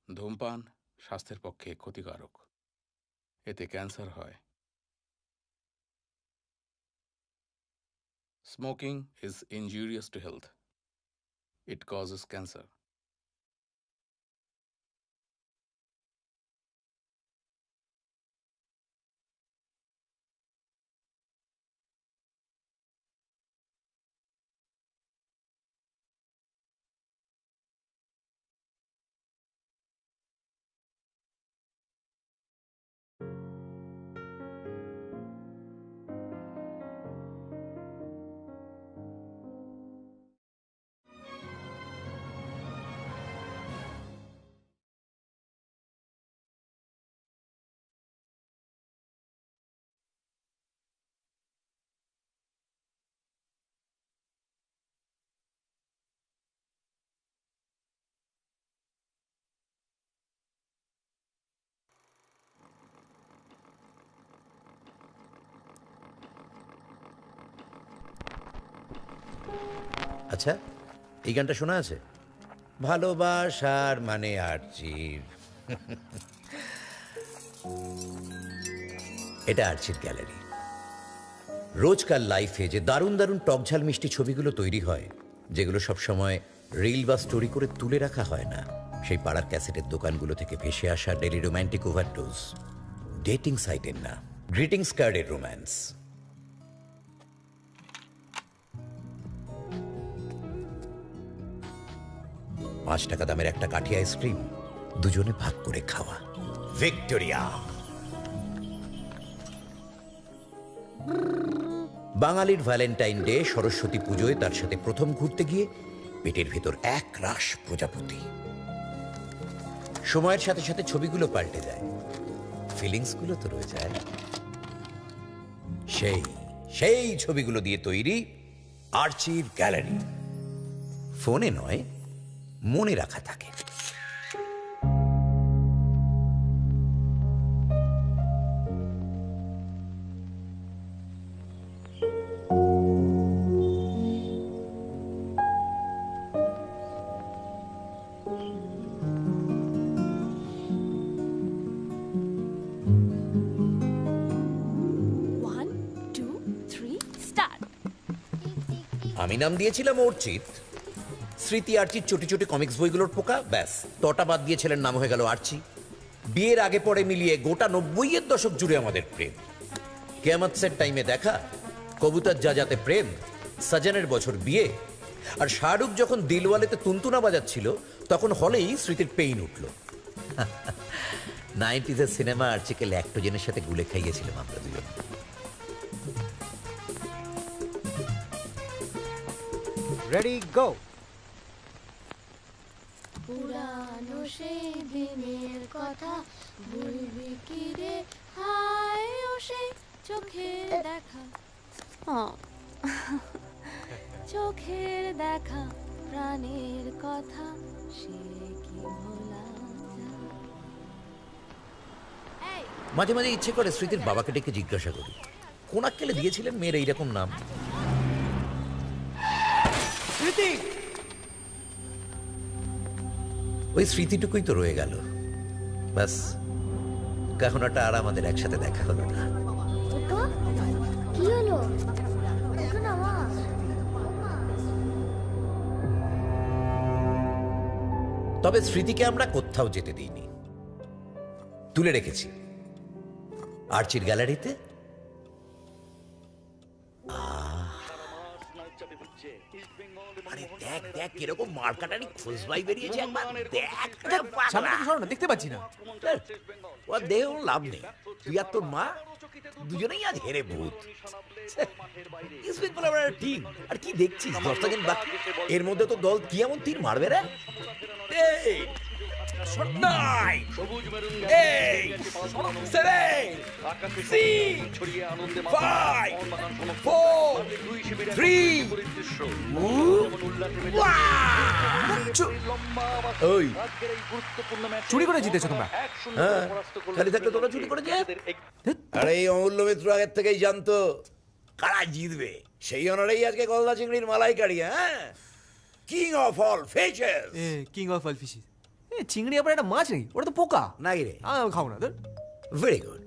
ধূমপান স্বাস্থ্যের পক্ষে ক্ষতিকারক, এতে ক্যান্সার হয়। Smoking is injurious to health, it causes cancer. আচ্ছা, এই গানটা শোনা আছে? ভালোবাসার মানে আরচির। এটা আরচির গ্যালারি। রোজকার লাইফে যে দারুণ দারুণ টকঝাল মিষ্টি ছবিগুলো তৈরি হয়, যেগুলো সবসময় রিল বা স্টোরি করে তুলে রাখা হয় না, সেই পাড়ার ক্যাসেটের দোকানগুলো থেকে ভেসে আসা ডেলি রোম্যান্টিক ওভারডোজ। ডেটিং সাইটের না, গ্রিটিংস কার্ডের রোম্যান্স। $5 দামের একটা কাঠি আইসক্রিম, দুজনে ভাগ করে খাওয়া। ভিক্টোরিয়া। বাঙালির ভ্যালেন্টাইন ডে, সরস্বতী পুজোয় তার সাথে প্রথম ঘুরতে গিয়ে পেটের ভেতর এক রাশ প্রজাপতি। সময়ের সাথে সাথে ছবিগুলো পাল্টে যায়, ফিলিংসগুলো তো রয়ে যায়। সেই সেই ছবিগুলো দিয়ে তৈরি আরচির গ্যালারি। ফোনে নয়, মনে রাখা থাকে। আমি নাম দিয়েছিলাম অর্চিত। স্মৃতি আর্চির ছোটি ছোটি কমিক্স বইগুলোর পোকা, ব্যাস তটা বাদ দিয়ে ছেলের নাম হয়ে গেল আর্চি। বিয়ের আগে পরে মিলিয়ে গোটা 90-এর দশক জুড়ে আমাদের প্রেম। কিয়ামতের টাইমে দেখা, কবুতর যা যাতে প্রেম, সাজানের বছর বিয়ে। আর শাহরুখ যখন দিলওয়ালেতে তুনতুনা বাজাচ্ছিল, তখন হলেই স্মৃতির পেইন উঠল। 90s-এর সিনেমা আর্চিকে ল্যাক্টোজেনের সাথে গুলে খাইয়েছিলাম আমরা দুজন। Ready go. পুরানো সেই দিনের কথা ভুলবি কি রে, হায় ও সেই চোখের দেখা, চোখের দেখা, প্রাণের কথা, সে কি ভোলা যায়। মাঝে মাঝে ইচ্ছে করে স্মৃতির বাবাকে ডেকে জিজ্ঞাসা করি, কোন আক্কেলে দিয়েছিলেন মেয়ের এইরকম নাম। স্মৃতি, ওই স্মৃতিটুকুই তো রয়ে গেল, ব্যাস। কখনোটা আর আমাদের একসাথে দেখা হলো না। কি হলো? তবে স্মৃতিকে আমরা কোথাও যেতে দিইনি, তুলে রেখেছি আর্চির গ্যালারিতে। আরে দেখ দেখ কিরকম মার্কাটারি খোঁজবাই বেরিয়েছে, একবার দেখ। সামনে থেকে সরো না, দেখতে পাচ্ছি না। ও দেহ লাভ নেই, তুই আর তোর মা দুজনেই আজ হেরে ভূত। টিম আর কি দেখছিস? 10টা দিন বাকি, এর মধ্যে তো দল কি এমন তীর মারবে রে? চুরি করে জিতেছো তোমরা? হ্যাঁ, খালি থাকলে তোমরা চুরি করে যায়। আরে এই অমূল্য মিত্র আগের থেকেই জানতো কারা জিতবে, সেই অনারেই আজকে গলদা চিংড়ির মালাইকারি। হ্যাঁ, king of all fishes. King of all fishes. এ চিংড়ি আবার একটা মাছ নেই, ওটা তো পোকা। নাই রে, আমি খাবো না ধর। Very good.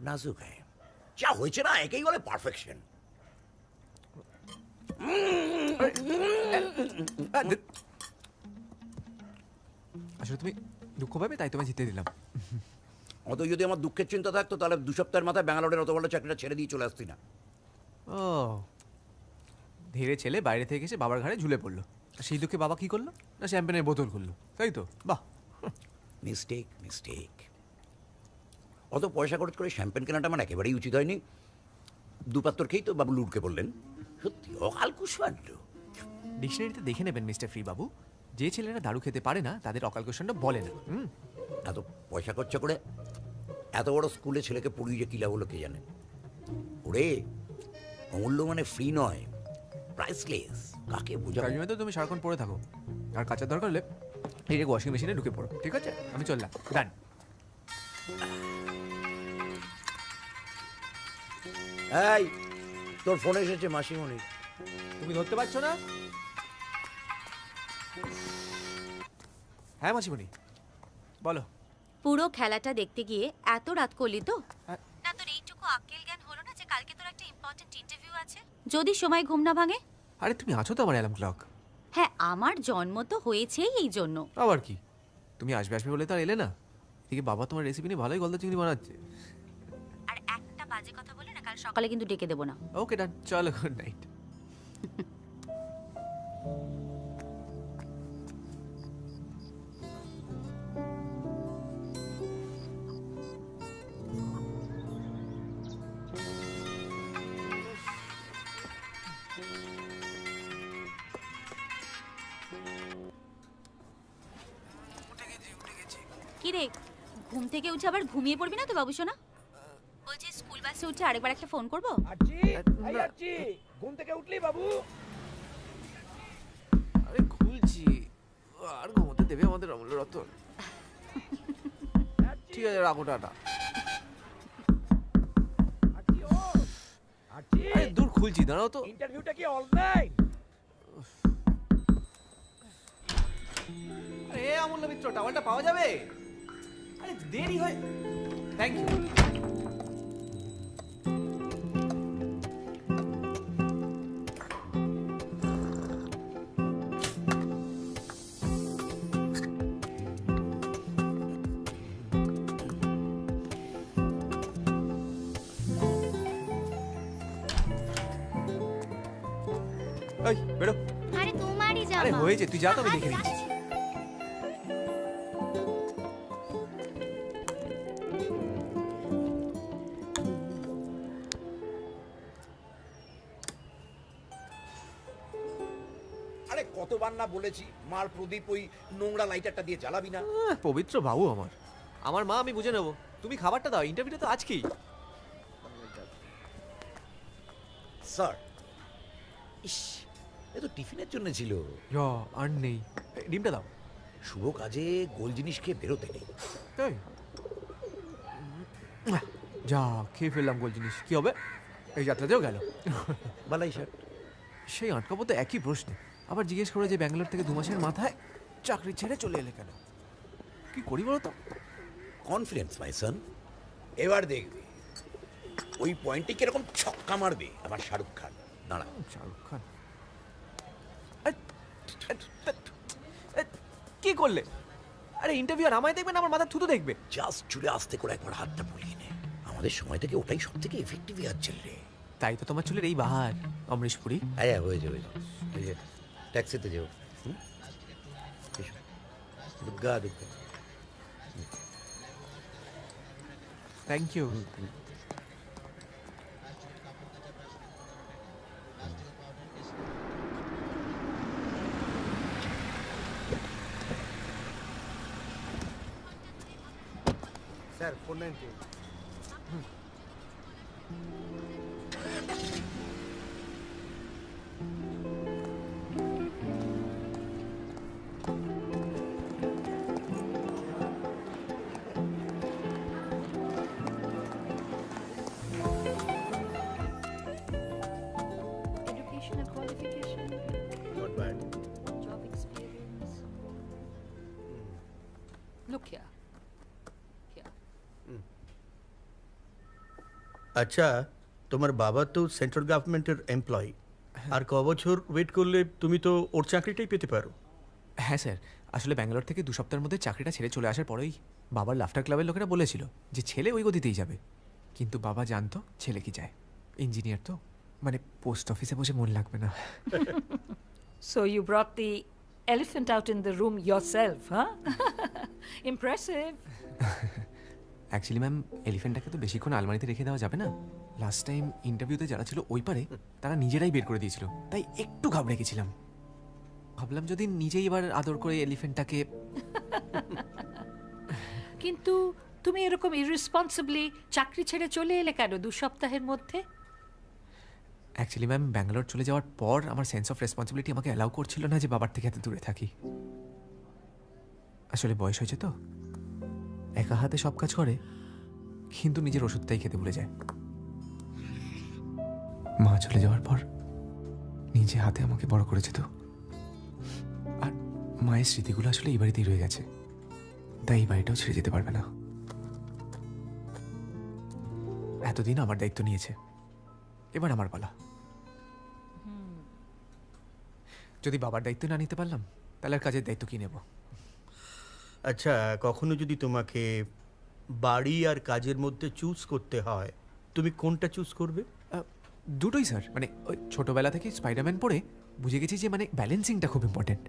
নাজুক হ্যাঁ, যা হয়েছে না একেই বলে পারফেকশন। আসলে তুমি দুঃখ পাবে তাই তোমায় জিতে দিলাম। অত যদি আমার দুঃখের চিন্তা থাকতো তাহলে 2 সপ্তাহের মাথায় ব্যাঙ্গালোরের অত বড় চাকরিটা ছেড়ে দিয়ে চলে আসতি না। ও ধীরে ছেলে বাইরে থেকে এসে বাবার ঘাড়ে ঝুলে পড়লো, আর সেই দুঃখে বাবা কি করলো না শ্যাম্পেনের বোতল করলো, তাই তো? বাহ, মিস্টেক মিস্টেক। অত পয়সা খরচ করে শ্যাম্পেন কেনাটা আমার একেবারেই উচিত হয়নি। 2 পাত্তর খেয়েই তো বাবু লুটকে পড়লেন। সত্যি অকাল কুষ্মাণ্ড। ডিকশনারিতে দেখে নেবেন মিস্টার ফ্রি বাবু, যে ছেলেরা দারু খেতে পারে না তাদের অকাল কোশ্চেনটা বলে না। এত পয়সা খরচা করে এত বড় স্কুলে ছেলেকে পড়িয়ে যে কী লাভ হলো কে জানে। ওরে অমূল্য মানে ফ্রি নয়, প্রাইসলেস। কাকে বোঝাবো? তার জন্য তো তুমি সারাক্ষণ পড়ে থাকো, আর কাচার দরকার হলে এই ওয়াশিং মেশিনে ঢুকে পড়ো, ঠিক আছে? আমি চললাম, ডান। এই তোর ফোনে এসেছে মাসিমণি। তুমি ধরতে পারছো না? হ্যাঁ মাসিমণি বলো। পুরো খেলাটা দেখতে গিয়ে এত রাত করলি তো? হ্যাঁ। না তোর এইটুকু আক্কেল জ্ঞান হলো না যে কালকে তোর একটা ইম্পর্টেন্ট ইন্টারভিউ আছে? যদি সময় ঘুম না ভাঙে? আরে তুমি আছো তো আমার অ্যালার্ম ক্লক। হ্যাঁ, আমার জন্ম তো হয়েছেই এই জন্য। আবার কি, তুমি আসবে আসবে বলে তো আর এলে না। এদিকে বাবা তোমার রেসিপি নিয়ে ভালোই গলদা চিংড়ি বানাচ্ছে। আর একটা বাজে কথা বলে না, কাল সকালে কিন্তু ডেকে দেবো না। ওকে ডান, চলো, গুড নাইট। কি রে, ঘুম থেকে উঠে আবার ঘুমিয়ে পড়বি না তো বাবু সোনা? বলছি স্কুল বাসে উঠে আরেকবার একটা ফোন করবো? ঘুম থেকে উঠলি বাবু? আরে খুলছি, আর ঘুমোতে দেবে আমাদের অমূল্য রতন। ঠিক আছে, রাখো, টাটা। আরে দূর, খুলছি, দাঁড়াও তো। ইন্টারভিউটা কি অনলাইন? আরে অমূল্য মিত্র, টাওয়ালটা পাওয়া যাবে? আরে দেরি হয়। Thank you. এই বেরো। আরে তোমারই জামা। আরে হয়েছে, তুই যা তো, আমি দেখে নিচ্ছি। আরে কতবার না বলেছি মার প্রদীপ ওই নোংরা লাইটারটা দিয়ে জ্বালাবি না। পবিত্র বাবু আমার, আমার মা, আমি বুঝে নেবো। তুমি খাবারটা দাও, ইন্টারভিউটা তো আজকেই। স্যার, ইস, এ তো টিফিনের জন্য ছিল। আর নেই, ডিমটা দাও। শুভ কাজে গোল জিনিস খেয়ে বেরোতে নেই। তাই যা খেয়ে ফেললাম গোল জিনিস, কি হবে? এই যাত্রাতেও গেল। বালাই স্যার, সেই আটকাবো তো একই প্রশ্নে। আবার জিজ্ঞেস করে যে ব্যাঙ্গালোর থেকে 2 মাসের মাথায় চাকরি ছেড়ে চলে এলে কেন? কি করি বলো তো? কনফিডেন্স মাই সন। এবার দেখবি ওই পয়েন্টে কিরকম ছক্কা মারবে আমার শাহরুখ খান। দাঁড়া। শাহরুখ খান কি করলে? আরে ইন্টারভিউ আর আমায় দেখবে না, আমার মাথা থুতু দেখবে। জাস্ট চুলে আস্তে করে একবার হাতটা বুলিয়ে নে। আমাদের সময় থেকে ওটাই সব থেকে এফেক্টিভ হেয়ার জেল রে। তাই তো তোমার চুলের এই বাহার, অমরিশ পুরী। হ্যাঁ, হয়ে যাবে। ওই যে ট্যাক্সিতে যাও। Durga Durga. Thank you. Sir 490। Educational qualification. Look here. Here. আচ্ছা তোমার বাবা তো সেন্ট্রাল গভর্নমেন্টের এমপ্লয়ি, আর ক বছর ওয়েট করলে তুমি তো ওর চাকরিটাই পেতে পারো। হ্যাঁ স্যার, আসলে ব্যাঙ্গালোর থেকে 2 সপ্তাহের মধ্যে চাকরিটা ছেড়ে চলে আসার পরেই বাবার লাফটার ক্লাবের লোকেরা বলেছিল যে ছেলে ওই গতিতেই যাবে, কিন্তু বাবা জানতো ছেলে কি চায়, ইঞ্জিনিয়ার তো, মানে পোস্ট অফিসে বসে মন লাগবে না। So you brought the elephant out in the room yourself, huh? Impressive. Actually ma'am, এলিফেন্টটাকে তো বেশিক্ষণ আলমারিতে রেখে দেওয়া যাবে না। লাস্ট টাইম ইন্টারভিউতে যারা ছিল ওই পারে তারা নিজেরাই বের করে দিয়েছিল, তাই একটু ঘাবড়ে গেছিলাম। ভাবলাম যদি নিজেই এবার আদর করে এলিফেন্টটাকে। কিন্তু তুমি এরকম ইররেসপন্সিবলি চাকরি ছেড়ে চলে এলে কেন 2 সপ্তাহের মধ্যে? অ্যাকচুয়ালি ম্যাম, ব্যাঙ্গালোর চলে যাওয়ার পর আমার সেন্স অফ রেসপন্সিবিলিটি আমাকে অ্যালাউ করছিল না যে বাবার থেকে এত দূরে থাকি। আসলে বয়স হয়েছে তো, একা হাতে সব কাজ করে কিন্তু নিজের ওষুধটাই খেতে ভুলে যায়। মা চলে যাওয়ার পর নিজে হাতে আমাকে বড় করেছে তো, আর মায়ের স্মৃতিগুলো আসলে এই বাড়িতেই রয়ে গেছে, তাই এই বাড়িটাও ছেড়ে যেতে পারবে না। এতদিন আমার দায়িত্ব নিয়েছে, এবার আমার পালা। যদি বাবার দায়িত্ব না নিতে পারলাম তাহলে আর কাজের দায়িত্ব কি নেব? আচ্ছা কখনো যদি তোমাকে বাড়ি আর কাজের মধ্যে চুজ করতে হয়, তুমি কোনটা চুজ করবে? দুটোই স্যার, মানে ওই ছোটবেলা থেকে স্পাইডারম্যান পড়ে বুঝে গেছি যে মানে ব্যালেন্সিংটা খুব ইম্পর্টেন্ট।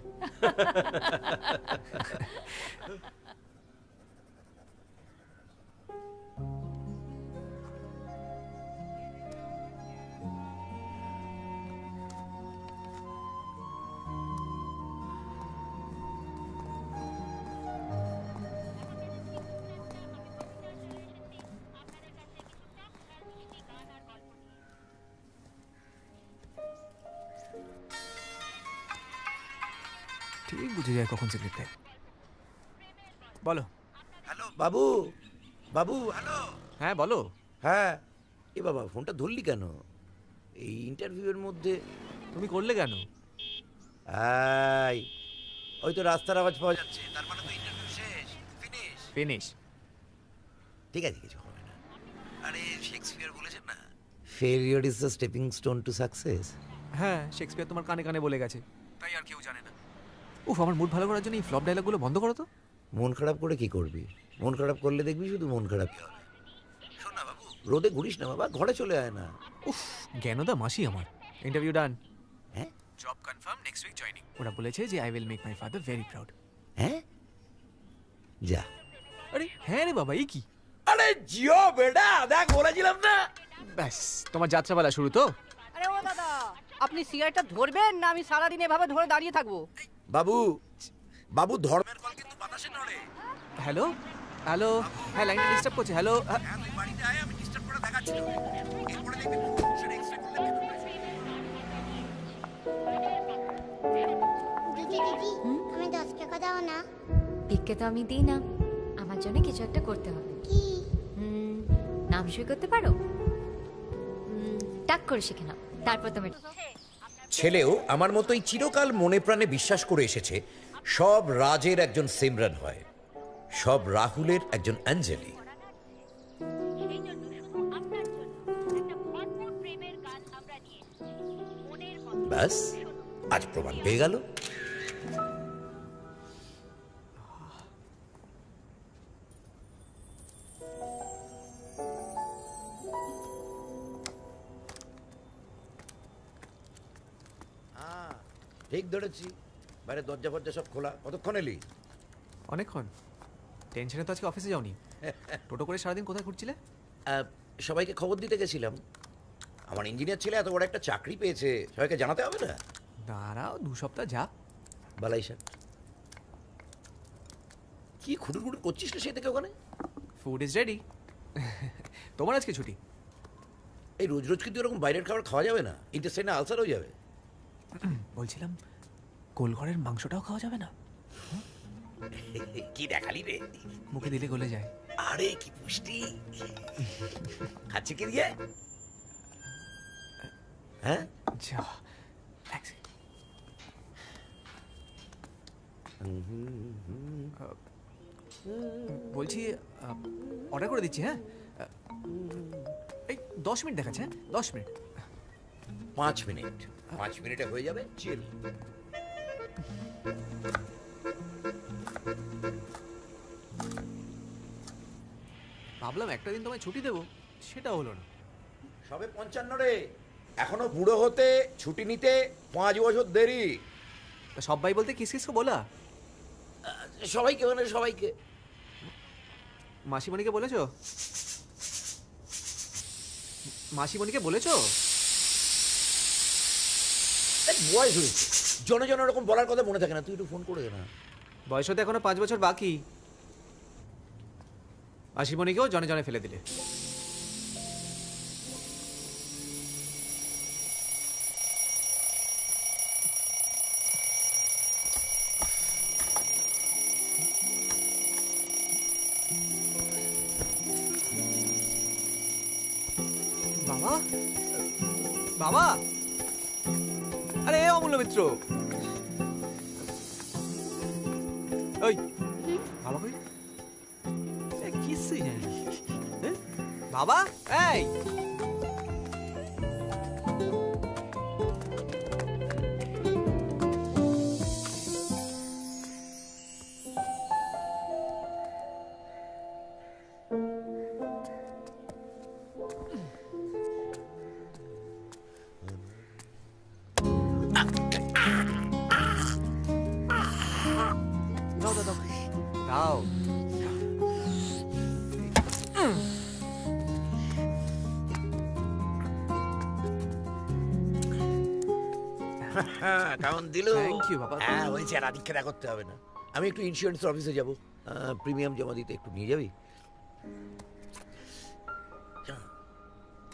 ঠিক বুঝে যায় কখন সিগারেট দেয়। বলো। হ্যালো বাবু, বাবু হ্যালো। হ্যাঁ বলো। হ্যাঁ, এ বাবা ফোনটা ধরলি কেন এই ইন্টারভিউয়ের মধ্যে? তুমি করলে কেন? এই ওই তো রাস্তার আওয়াজ পাওয়া যাচ্ছে, তার মানে তো ইন্টারভিউ শেষ, ফিনিশ। ফিনিশ। ঠিক আছে, কিছু হবে না। আরে শেক্সপিয়ার বলেছেন না, failure is the stepping stone to success. হ্যাঁ, শেক্সপিয়ার তোমার কানে কানে বলে গেছে, তাই আর কেউ জানে না। উফ, আমার মুড ভালো করার জন্য এই ফ্লপ ডায়লগগুলো বন্ধ করো তো। মন খারাপ করে কি করবি? মন খারাপ করলে দেখবি শুধু মন খারাপই হবে। শোন না বাবু, রোদে ঘুরিস না বাবা, ঘরে চলে আয় না। উফ, জ্ঞানদা মাসি আমার। Interview done. হ্যাঁ, job confirm, next week joining. ওরা বলেছে যে I will make my father very proud. হ্যাঁ যা। আরে হ্যাঁ রে বাবা, এই কি? আরে জিও বেটা, দেখ বলেছিলাম না। ব্যাস, তোমার যাত্রাপালা শুরু তো। আরে ও দাদা, আপনি সিগারেটটা ধরবেন না আমি সারাদিন এভাবে ধরে দাঁড়িয়ে থাকবো? বাবু, বাবু ধর্মের কল কিন্তু বাতাসে নড়ে। হ্যালো হ্যালো, হ্যাঁ লাইনটা ডিস্টার্ব করছে। হ্যালো, হ্যাঁ তুই বাড়িতে আয়, আমি ডিস্টার্ব করে দেখাচ্ছি তোকে। এরপরে দেখবি সেটা এক্সট্রা করলে বের হবে। দিদি দিদি আমি 10 টাকা দাও না। ভিক্ষে তো আমি দিই না, আমার জন্য কিছু একটা করতে হবে। কি? নাম সই করতে পারো? টাক করে শিখে নাও, তারপর তুমি। ছেলেও আমার মতোই চিরকাল মনে প্রাণে বিশ্বাস করে এসেছে সব রাজের একজন সিমরান হয়, সব রাহুলের একজন অ্যাঞ্জেলি। ব্যাস, আজ প্রমাণ পেয়ে গেল। ঠিক ধরেছি, বাইরে দরজা ফরজা সব খোলা। কতক্ষণ এলি? অনেকক্ষণ। টেনশনে তো আজকে অফিসে যাওনি। টোটো করে সারাদিন কোথায় ঘুরছিলে? সবাইকে খবর দিতে গেছিলাম, আমার ইঞ্জিনিয়ার ছেলে এত বড় একটা চাকরি পেয়েছে, সবাইকে জানাতে হবে না? দাঁড়াও, 2 সপ্তাহ যাক। বালাই স্যার, কি খুঁড়ুর খুঁড়ুর করছিস না সেই থেকে ওখানে? Food is ready. তোমার আজকে ছুটি? এই রোজ রোজ কিন্তু এরকম বাইরের খাবার খাওয়া যাবে না, ইন্টেস্টাইনে আলসার হয়ে যাবে। বলছিলাম কোলঘরের মাংসটাও খাওয়া যাবে না? কি দেখালি রে? মুখে দিলে গলে যায়। আরে কি পুষ্টি! খাচ্ছে কি দিয়ে? হ্যাঁ যা, বলছি অর্ডার করে দিচ্ছি, হ্যাঁ? এই 10 মিনিট দেখাচ্ছে, হ্যাঁ? 10 মিনিট। 5 মিনিট, 5 মিনিটে হয়ে যাবে। চিল। ভাবলাম একটা দিন তোমায় ছুটি দেবো, সেটা হলো না। সবে 55 রে, এখনো বুড়ো হতে ছুটি নিতে 5 বছর দেরি। তা সবাই বলতে কিস কিস বলা? সবাইকে মানে সবাইকে। মাসিমণিকে বলেছো? মাসিমণিকে বলেছো? বয়স হয়েছে, জনে জনে ওরকম বলার কথা মনে থাকে না। তুই একটু ফোন করে দে না। বয়স হতে এখনো 5 বছর বাকি। মাসিমণিকেও জনে জনে ফেলে দিলে। বাবা, বাবা, আরে অমূল্য মিত্র, ওই বাবা কই? কিছুই জানি না। বাবা, এই দাও দাও দাও দাও। কেমন দিল? Thank you, বাবা। হ্যাঁ, হয়েছে। আর আদিক খেলা করতে হবে না। আমি একটু ইন্স্যুরেন্স অফিসে যাব, প্রিমিয়াম জমা দিতে। একটু নিয়ে যাবি?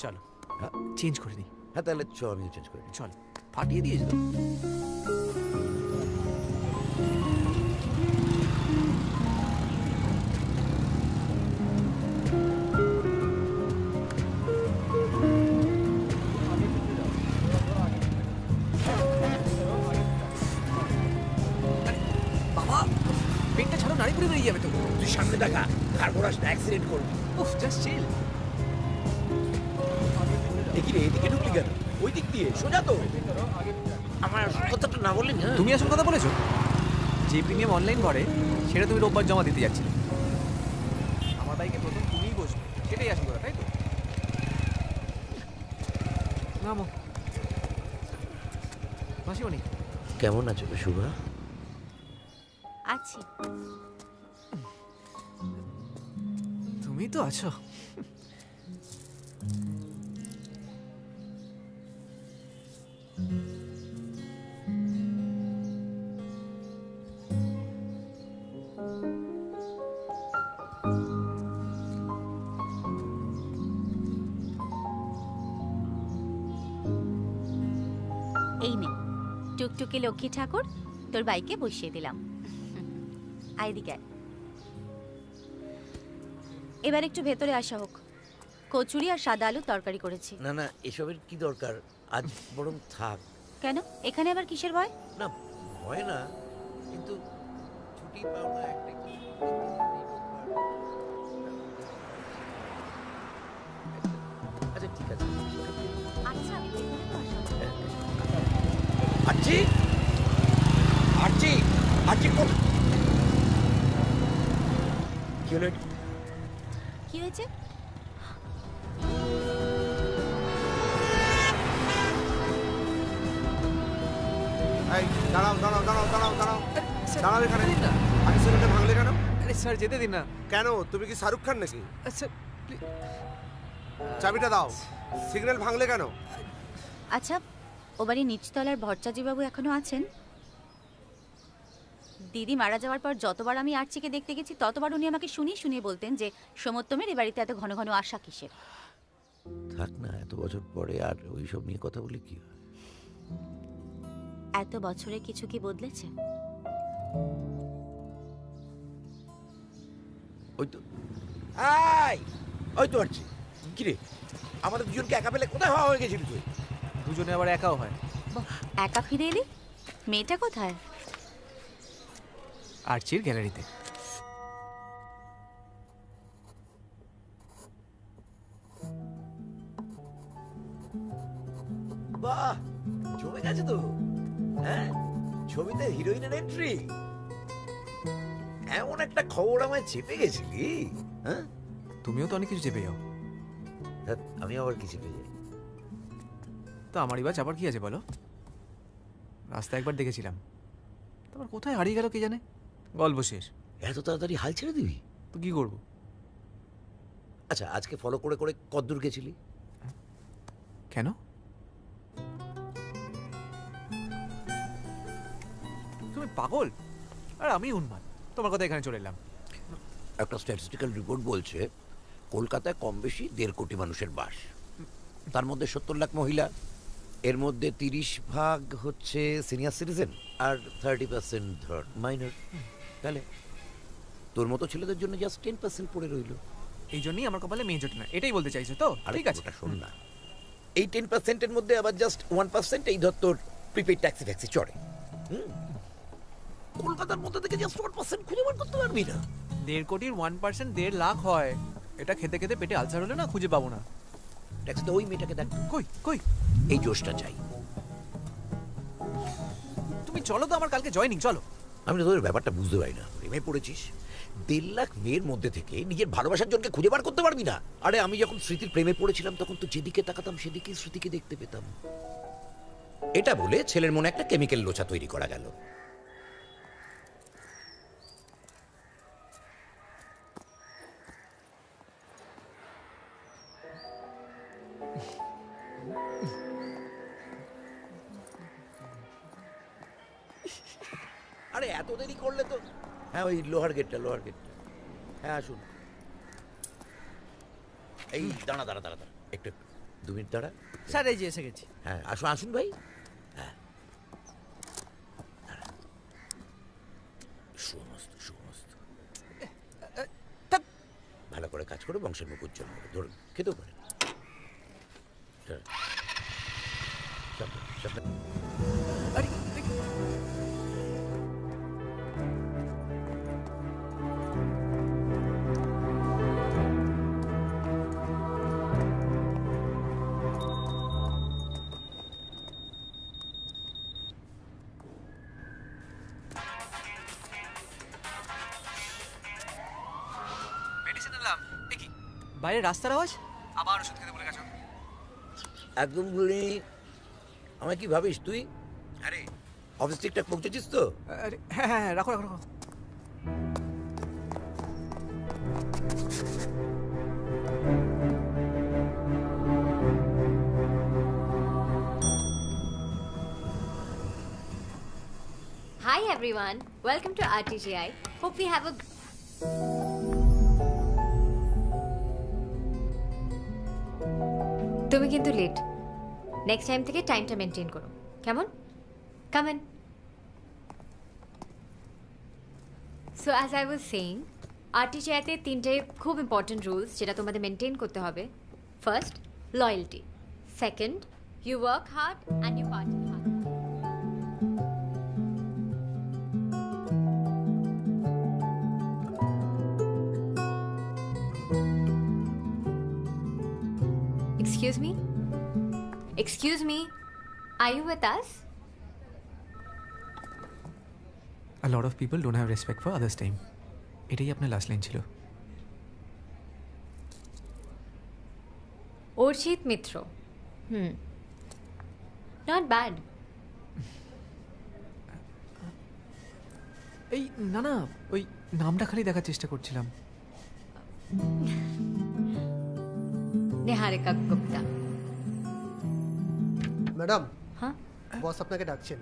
চলো চেঞ্জ করে দিই। হ্যাঁ, তাহলে চ, আমিও চেঞ্জ করে নিই। চল, ফাটিয়ে দিয়েছে তো। বাবা, পেটটা ছাড়ো, নাড়ি পুড়ে বেরিয়ে যাবে তো। তুই সামনে দেখা, কার্বোরাস অ্যাক্সিডেন্ট করবি। উফ, জাস্ট চিল। দেখি রে, এদিকে ঢুকলি কেন? ওই দিক দিয়ে সোজা তো। আমার আসল কথাটা না বললি না। তুমি আসল কথা বলেছো। যে প্রিমিয়াম অনলাইন ভরে সেটা তুমি রোববার জমা দিতে যাচ্ছিলে। আমার বাইকে প্রথম তুমিই বসবে, সেটাই আসল কথা, তাই তো? নামো। মাসিমণি কেমন আছো শুভা? আছি। তুমি তো আছো। এই নে টুকটুকি লক্ষ্মী ঠাকুর, তোর বাইকে বসিয়ে দিলাম। আইদিকে আয়। এবার একটু ভেতরে আসা হোক। কচুরি আর সাদা আলু তরকারি করেছি। না না, এসবের কি দরকার? আজ বরং থাক। কেন, এখানে আবার কিসের ভয়? না, ভয় না, কিন্তু ছুটি পাও না একটা কি। আচ্ছা ঠিক আছে। আচ্ছা, আমি ভেতরে তো আসা। আচ্ছি আচ্ছি আচ্ছি কোন কি হলো? কি হয়েছে? এই দাঁড়াও দাঁড়াও দাঁড়াও দাঁড়াও দাঁড়াও দাঁড়াও এখানে। আগে সিগন্যালটা ভাঙলে কেন? আরে স্যার, যেতে দিন না। কেন? তুমি কি শাহরুখ খান নাকি? আচ্ছা, চাবিটা দাও। সিগন্যাল ভাঙলে কেন? আচ্ছা, ও বাড়ির নিচতলার ভট্টাচার্যবাবু এখনো আছেন? দিদি মারা যাওয়ার পর যতবার আমি আর্চিকে দেখতে গেছি ততবার উনি আমাকে শুনিয়ে শুনিয়ে বলতেন যে সমোত্তমের এ বাড়িতে এত ঘন ঘন আসা কিসের। থাক না, এত বছর পরে আর ওইসব নিয়ে কথা বলি কি হয়? এত বছরে কিছু কি বদলেছে? ওই তো ওই তো আছি। কি রে, আমাদের দুজনকে একা পেলে কোথায় হওয়া হয়ে গেছিল তুই? দুজনে আবার একাও হয়। একা ফিরে এলি? মেয়েটা কোথায়? আর্চির গ্যালারিতে। বাহ, জমে গেছে তো। হ্যাঁ, ছবিতে হিরোইনের এন্ট্রি। এমন একটা খবর আমায় চেপে গেছিলি। হ্যাঁ, তুমিও তো অনেক কিছু চেপে যাও। ধ্যাৎ, আমি আবার কি চেপে যাই? তো আমারই বা চাপার কি আছে বলো? রাস্তা একবার দেখেছিলাম, তারপর কোথায় হারিয়ে গেল কে জানে। গল্প শেষ। এত তাড়াতাড়ি হাল ছেড়ে দিবি? তো কি করবো? আচ্ছা, আজকে ফলো করে করে কদ্দূর গেছিলি? কেন? তুমি পাগল আর আমি উন্মাদ, তোমার কথা এখানে চলে এলাম। একটা স্ট্যাটিস্টিক্যাল রিপোর্ট বলছে কলকাতায় কম বেশি 1.5 কোটি মানুষের বাস, তার মধ্যে 70 লাখ মহিলা, এর মধ্যে 30% হচ্ছে সিনিয়র সিটিজেন আর 30% ধর মাইনর। তাহলে তোর মতো ছেলেদের জন্য জাস্ট 10% পড়ে রইলো। এই জন্যই আমার কপালে মেয়ে জোটে না, এটাই বলতে চাইছো তো? ঠিক আছে, শোন না, এই 10%-এর মধ্যে আবার জাস্ট 1% এই ধর তোর প্রিপেইড ট্যাক্সি ট্যাক্সি চড়ে। কলকাতার মধ্যে থেকে জাস্ট 1% খুঁজে বার করতে পারবি না? 1.5 কোটির 1% 1.5 লাখ হয়। এটা খেতে খেতে পেটে আলসার হলে না খুঁজে পাবো না। ট্যাক্সিতে ওই মেয়েটাকে দেখ। কই কই? এই জোশটা চাই। তুমি চলো তো আমার কালকে জয়েনিং, চলো। আমি তো তোদের ব্যাপারটা বুঝতে পারি না। প্রেমে পড়েছিস, 1.5 লাখ মেয়ের মধ্যে থেকে নিজের ভালোবাসার জনকে খুঁজে বার করতে পারবি না? আরে আমি যখন স্মৃতির প্রেমে পড়েছিলাম তখন তো যেদিকে তাকাতাম সেদিকেই স্মৃতিকে দেখতে পেতাম। এটা বলে ছেলের মনে একটা কেমিক্যাল লোচা তৈরি করা গেল। আরে এত দেরি করলে তো। হ্যাঁ, ওই লোহার গেটটা। হ্যাঁ, আসুন। এই দাঁড়া একটু 2 মিনিট দাঁড়া। স্যার এই যে এসে গেছি। হ্যাঁ, আসুন ভাই। হ্যাঁ, সমস্ত ভালো করে কাজ করে বংশের মুখ উজ্জ্বল করে ধরুন, খেতেও পারেন। মেডিসিন নিলাম। কি বাইরে রাস্তার আওয়াজ? আবার ওষুধ খেতে বলে গেছো? একদম বলি। আমায় কি ভাবিস তুই? আরে অফিস ঠিকঠাক পৌঁছেছিস তো? আরে হ্যাঁ, রাখো। Hi everyone, welcome to RTGI. Hope we have a তুমি কিন্তু লেট। নেক্সট টাইম থেকে টাইমটা মেনটেন করো, কেমন? Come in. So as I was saying, RTGI-তে 3টে খুব ইম্পর্টেন্ট রুলস যেটা তোমাদের মেনটেন করতে হবে। First, loyalty. Second, you work hard and you party hard. Excuse me, are you with us? A lot of people don't have respect for others' time. এটাই আপনার last line ছিল। অর্চিত মিত্র। Not bad. এই না, ওই নামটা খালি দেখার চেষ্টা করছিলাম। নিহারিকা গুপ্তা। ম্যাডাম, হ্যাঁ, বস আপনাকে ডাকছেন।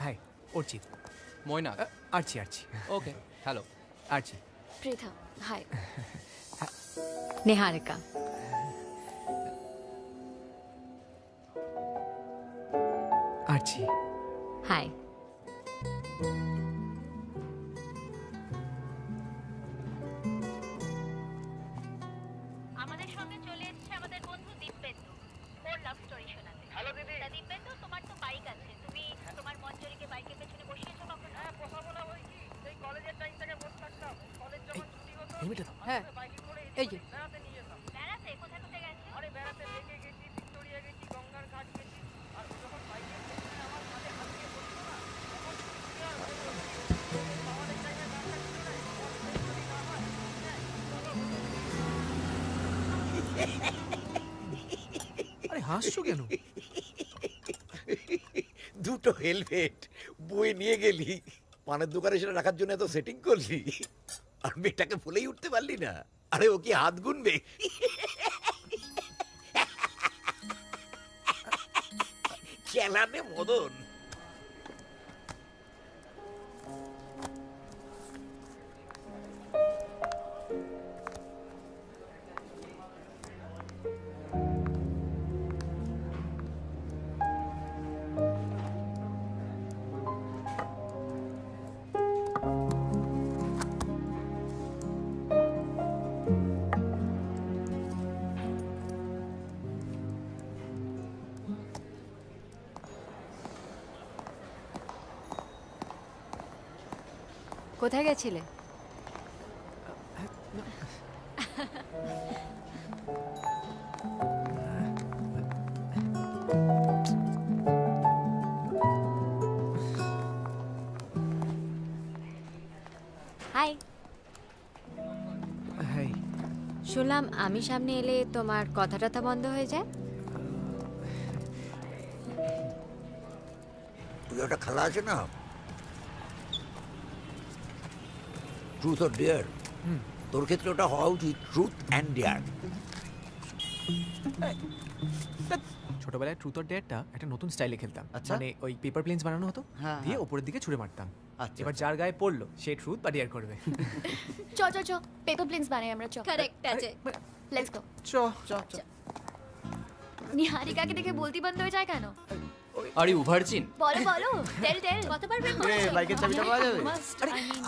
হাই, অর্চিত। ময়না। আরচি। ওকে, হ্যালো। আরচি। পৃথা। হাই। নিহারিকা। আরচি। হাই। আমাদের সঙ্গে চলে এসেছে আমাদের বন্ধু দিব্যেন্দু। ওর লাভ স্টোরি শোনাতে। হ্যালো দিদি। দিব্যেন্দু, তোমার তো বাইক আছে, তুমি তুমি তোমার মঞ্জরিকে বাইকের পেছনে বসিয়েছো কখন? হ্যাঁ বসাবো না ওই কি সেই কলেজের টাইম থেকে বসে থাকতাম কলেজ যখন ছুটি হতো হ্যাঁ বাইকে করে এই যে বেড়াতে নিয়ে যেতাম। বেড়াতে কোথায় কোথায় গেছে? আরে বেড়াতে লেকে গেছি, ভিক্টোরিয়া গেছি, গঙ্গার ঘাট গেছি। আর ও যখন বাইকের পেছনে আমার সাথে হাত দিয়ে বসতো না তখন ছুটি আর হয়ে গেলো। আমাদের টাইমে রাস্তা ছিল না, যদি না হয় আরে হাসছো কেন? দুটো হেলমেট বই নিয়ে গেলি, পানের দোকানে সেটা রাখার জন্য এত সেটিং করলি, আর মেয়েটাকে ভুলেই উঠতে পারলি না। আরে ও কি হাত গুনবে? খেলানে মদন। কোথায় গেছিলে? Hi, hi. শুনলাম আমি সামনে এলে তোমার কথা টথা বন্ধ হয়ে যায়। তুই একটা খেলা আছে না, ট্রুথ অর ডেয়ার, তোর ক্ষেত্রে ওটা হওয়া উচিত ট্রুথ অ্যান্ড ডেয়ার। ছোটবেলায় ট্রুথ অর ডেয়ারটা একটা নতুন স্টাইলে খেলতাম। আচ্ছা। মানে ওই পেপার প্লেনস বানানো হতো, হ্যাঁ, দিয়ে ওপরের দিকে ছুঁড়ে মারতাম। আচ্ছা, এবার যার গায়ে পড়লো সে ট্রুথ বা ডেয়ার করবে। চ চ চ পেপার প্লেনস বানাই আমরা। চ কারেক্ট আছে, লেটস গো। চ নিহারিকাকে দেখে বলতি বন্ধ হয়ে যায় কেন? Are you virgin? বলো বলো, টেল টেল, কতবার ব্রেক করেছো? বাইকের চাবিটা পাওয়া যাবে? মাস্ট, আই মিন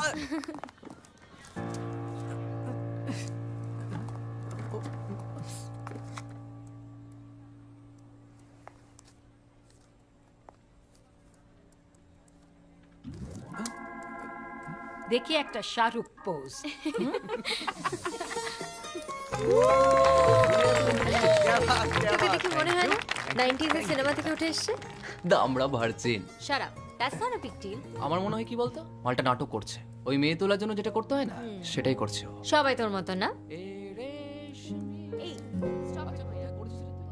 দেখি একটা শাহরুখ পোজ। তোকে দেখে মনে হয় না 90s এর সিনেমা থেকে উঠে এসেছে? দামড়া virgin. Shut up, that's not a big deal. আমার মনে হয় কি বলতো, মালটা নাটক করছে। ওই মেয়ে তোলার জন্য যেটা করতে হয় না সেটাই করছে ও। সবাই তোর মতো না? এ রেশমি। এই স্টপ আচ্ছা, এটা করেছিস রে তুই?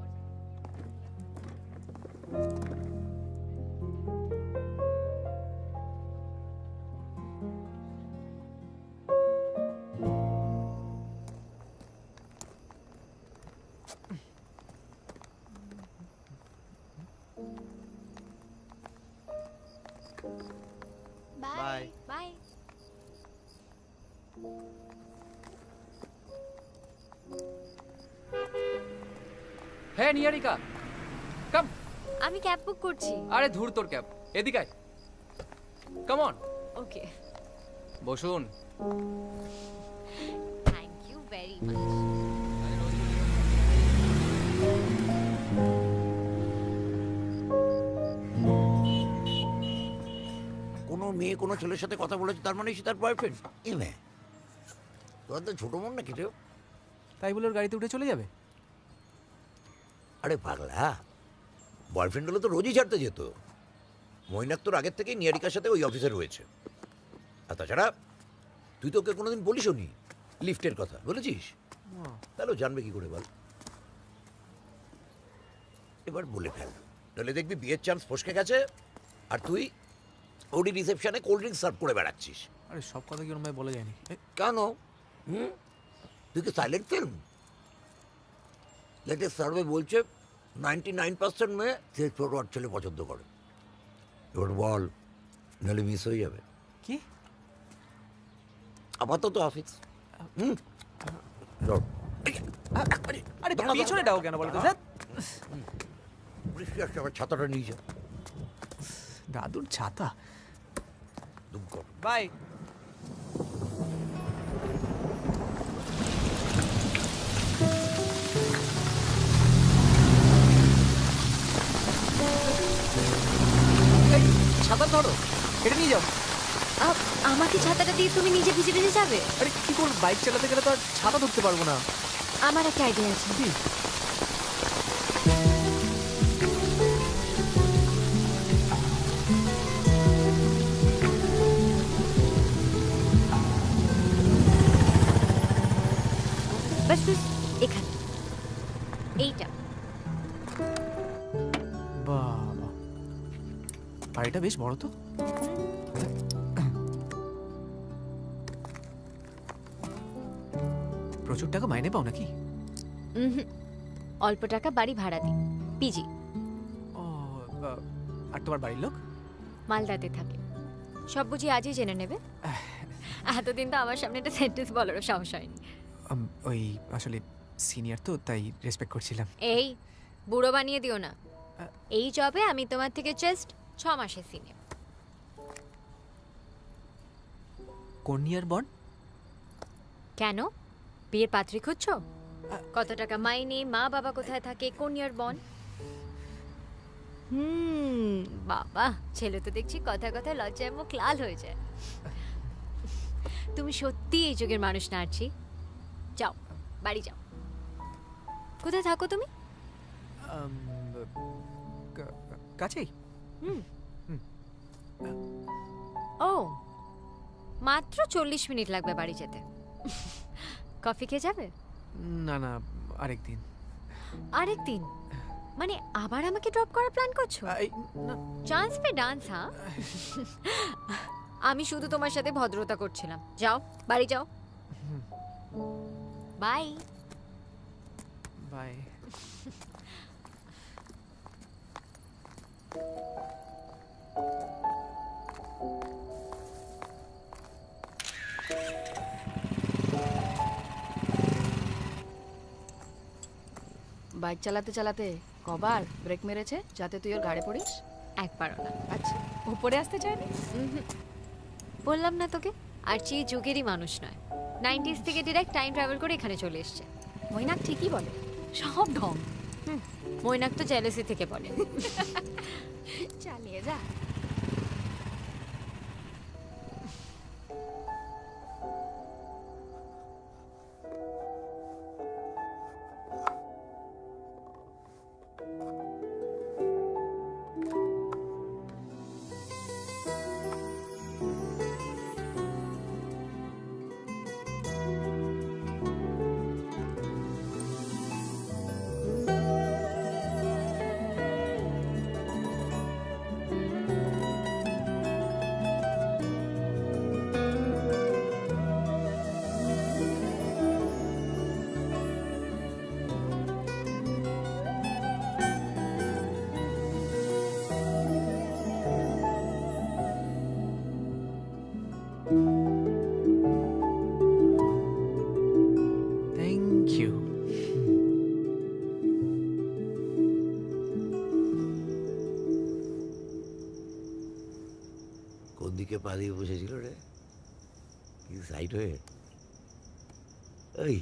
Bye bye. হ্যাঁ নিয়ারিকা, কাম। আমি ক্যাব বুক করছি। আরে ধুর তোর ক্যাব, এদিকে আয়। কাম অন। ওকে, বসুন। Thank you very much. কোনো মেয়ে কোনো ছেলের সাথে কথা বলেছে তার মানে সে তার বয়ফ্রেন্ড? এ মেয়ে, তোর তো ছোট মন নাকি রে? তাই বলে ওর গাড়িতে উঠে চলে যাবে? আরে পাগলা, বয়ফ্রেন্ড হলে তো রোজই ছাড়তে যেত। মৈনাক তোর আগের থেকেই নিয়ারিকার সাথে ওই অফিসে রয়েছে। আর তাছাড়া তুই তো ওকে কোনোদিন বলিসও নি লিফটের কথা, বলেছিস? তাহলে ও জানবে কি করে বল? এবার বলে ফেল, তাহলে দেখবি বিয়ের চান্স ফসকে গেছে আর তুই ওডি রিসেপশনে কোল্ড ড্রিঙ্কস সার্ভ করে বেড়াচ্ছিস। আরে সব কথা কি ওরম ভাবে বলা যায়নি। কেন? তুই কি সাইলেন্ট ফিল্ম? লেটেস্ট সার্ভে বলছে 99% মেয়ে সে ছোট আর ছেলে পছন্দ করে। এবার বল, নাহলে মিস হয়ে যাবে। কি? আপাতত অফিস। আরে পিছনে ডাও কেন বলো তো? বৃষ্টি আসছে, আবার ছাতাটা নিয়ে যা। দাদুর ছাতা। দুঃখ। বাই। এটা নিয়ে যাও। আমাকে ছাতাটা দিয়ে তুমি নিজে ভিজে ভিজে যাবে? আরে কি করব, বাইক চালাতে গেলে তো আর ছাতা ধরতে পারবো না। আমার একটা আইডিয়া আছে। বাস বাস, এখানে এইটা। বাবা, বাড়িটা বেশ বড় তো। প্রচুর টাকা মাইনে পাও নাকি? অল্প টাকা বাড়ি ভাড়া দিই, পিজি। ও, আর তোমার বাড়ির লোক? মালদাতে থাকে। সব বুঝি আজই জেনে নেবে? এতদিন তো আমার সামনে একটা সেন্টেন্স বলারও সাহস হয়নি। ওই আসলে সিনিয়র তো, তাই রেসপেক্ট করছিলাম। এই বুড়ো বানিয়ে দিও না। এই জবে আমি তোমার থেকে জাস্ট 6 মাসের সিনিয়র। কোন ইয়ার বন্ড? কেন, বিয়ের পাত্রী খুঁজছো? কত টাকা মাইনে, মা বাবা কোথায় থাকে, কোন ইয়ার বন্ড? বাবা, ছেলে তো দেখছি কথা কথা লজ্জায় মুখ লাল হয়ে যায়। তুমি সত্যি এই যুগের মানুষ না আরছি। যাও, বাড়ি যাও। কোথায় থাকো তুমি? কাছেই। ও, মাত্র 40 মিনিট লাগবে বাড়ি যেতে। কফি খেয়ে যাবে? না না, আরেকদিন। আরেকদিন মানে আবার আমাকে ড্রপ করার প্ল্যান করছো? চান্স পে ডান্স, হ্যাঁ? আমি শুধু তোমার সাথে ভদ্রতা করছিলাম। যাও, বাড়ি যাও। Bye bye. বাইক চালাতে চালাতে কবার ব্রেক মেরেছে যাতে তুই ওর গাড়ি পড়িস? একবারও না। আচ্ছা, উপরে আসতে চাইনি? বললাম না তোকে, আরচি যুগেরই মানুষ নয়। 90s থেকে ডিরেক্ট টাইম ট্রাভেল করে এখানে চলে এসছে। মৈনাক ঠিকই বলে, সব ঢং। মৈনাক তো জেলেসি থেকে বলে। চালিয়ে যা। Thank you. কোন দিকে পা দিয়ে বসেছিল রে? কি সাইড হয়ে? ওই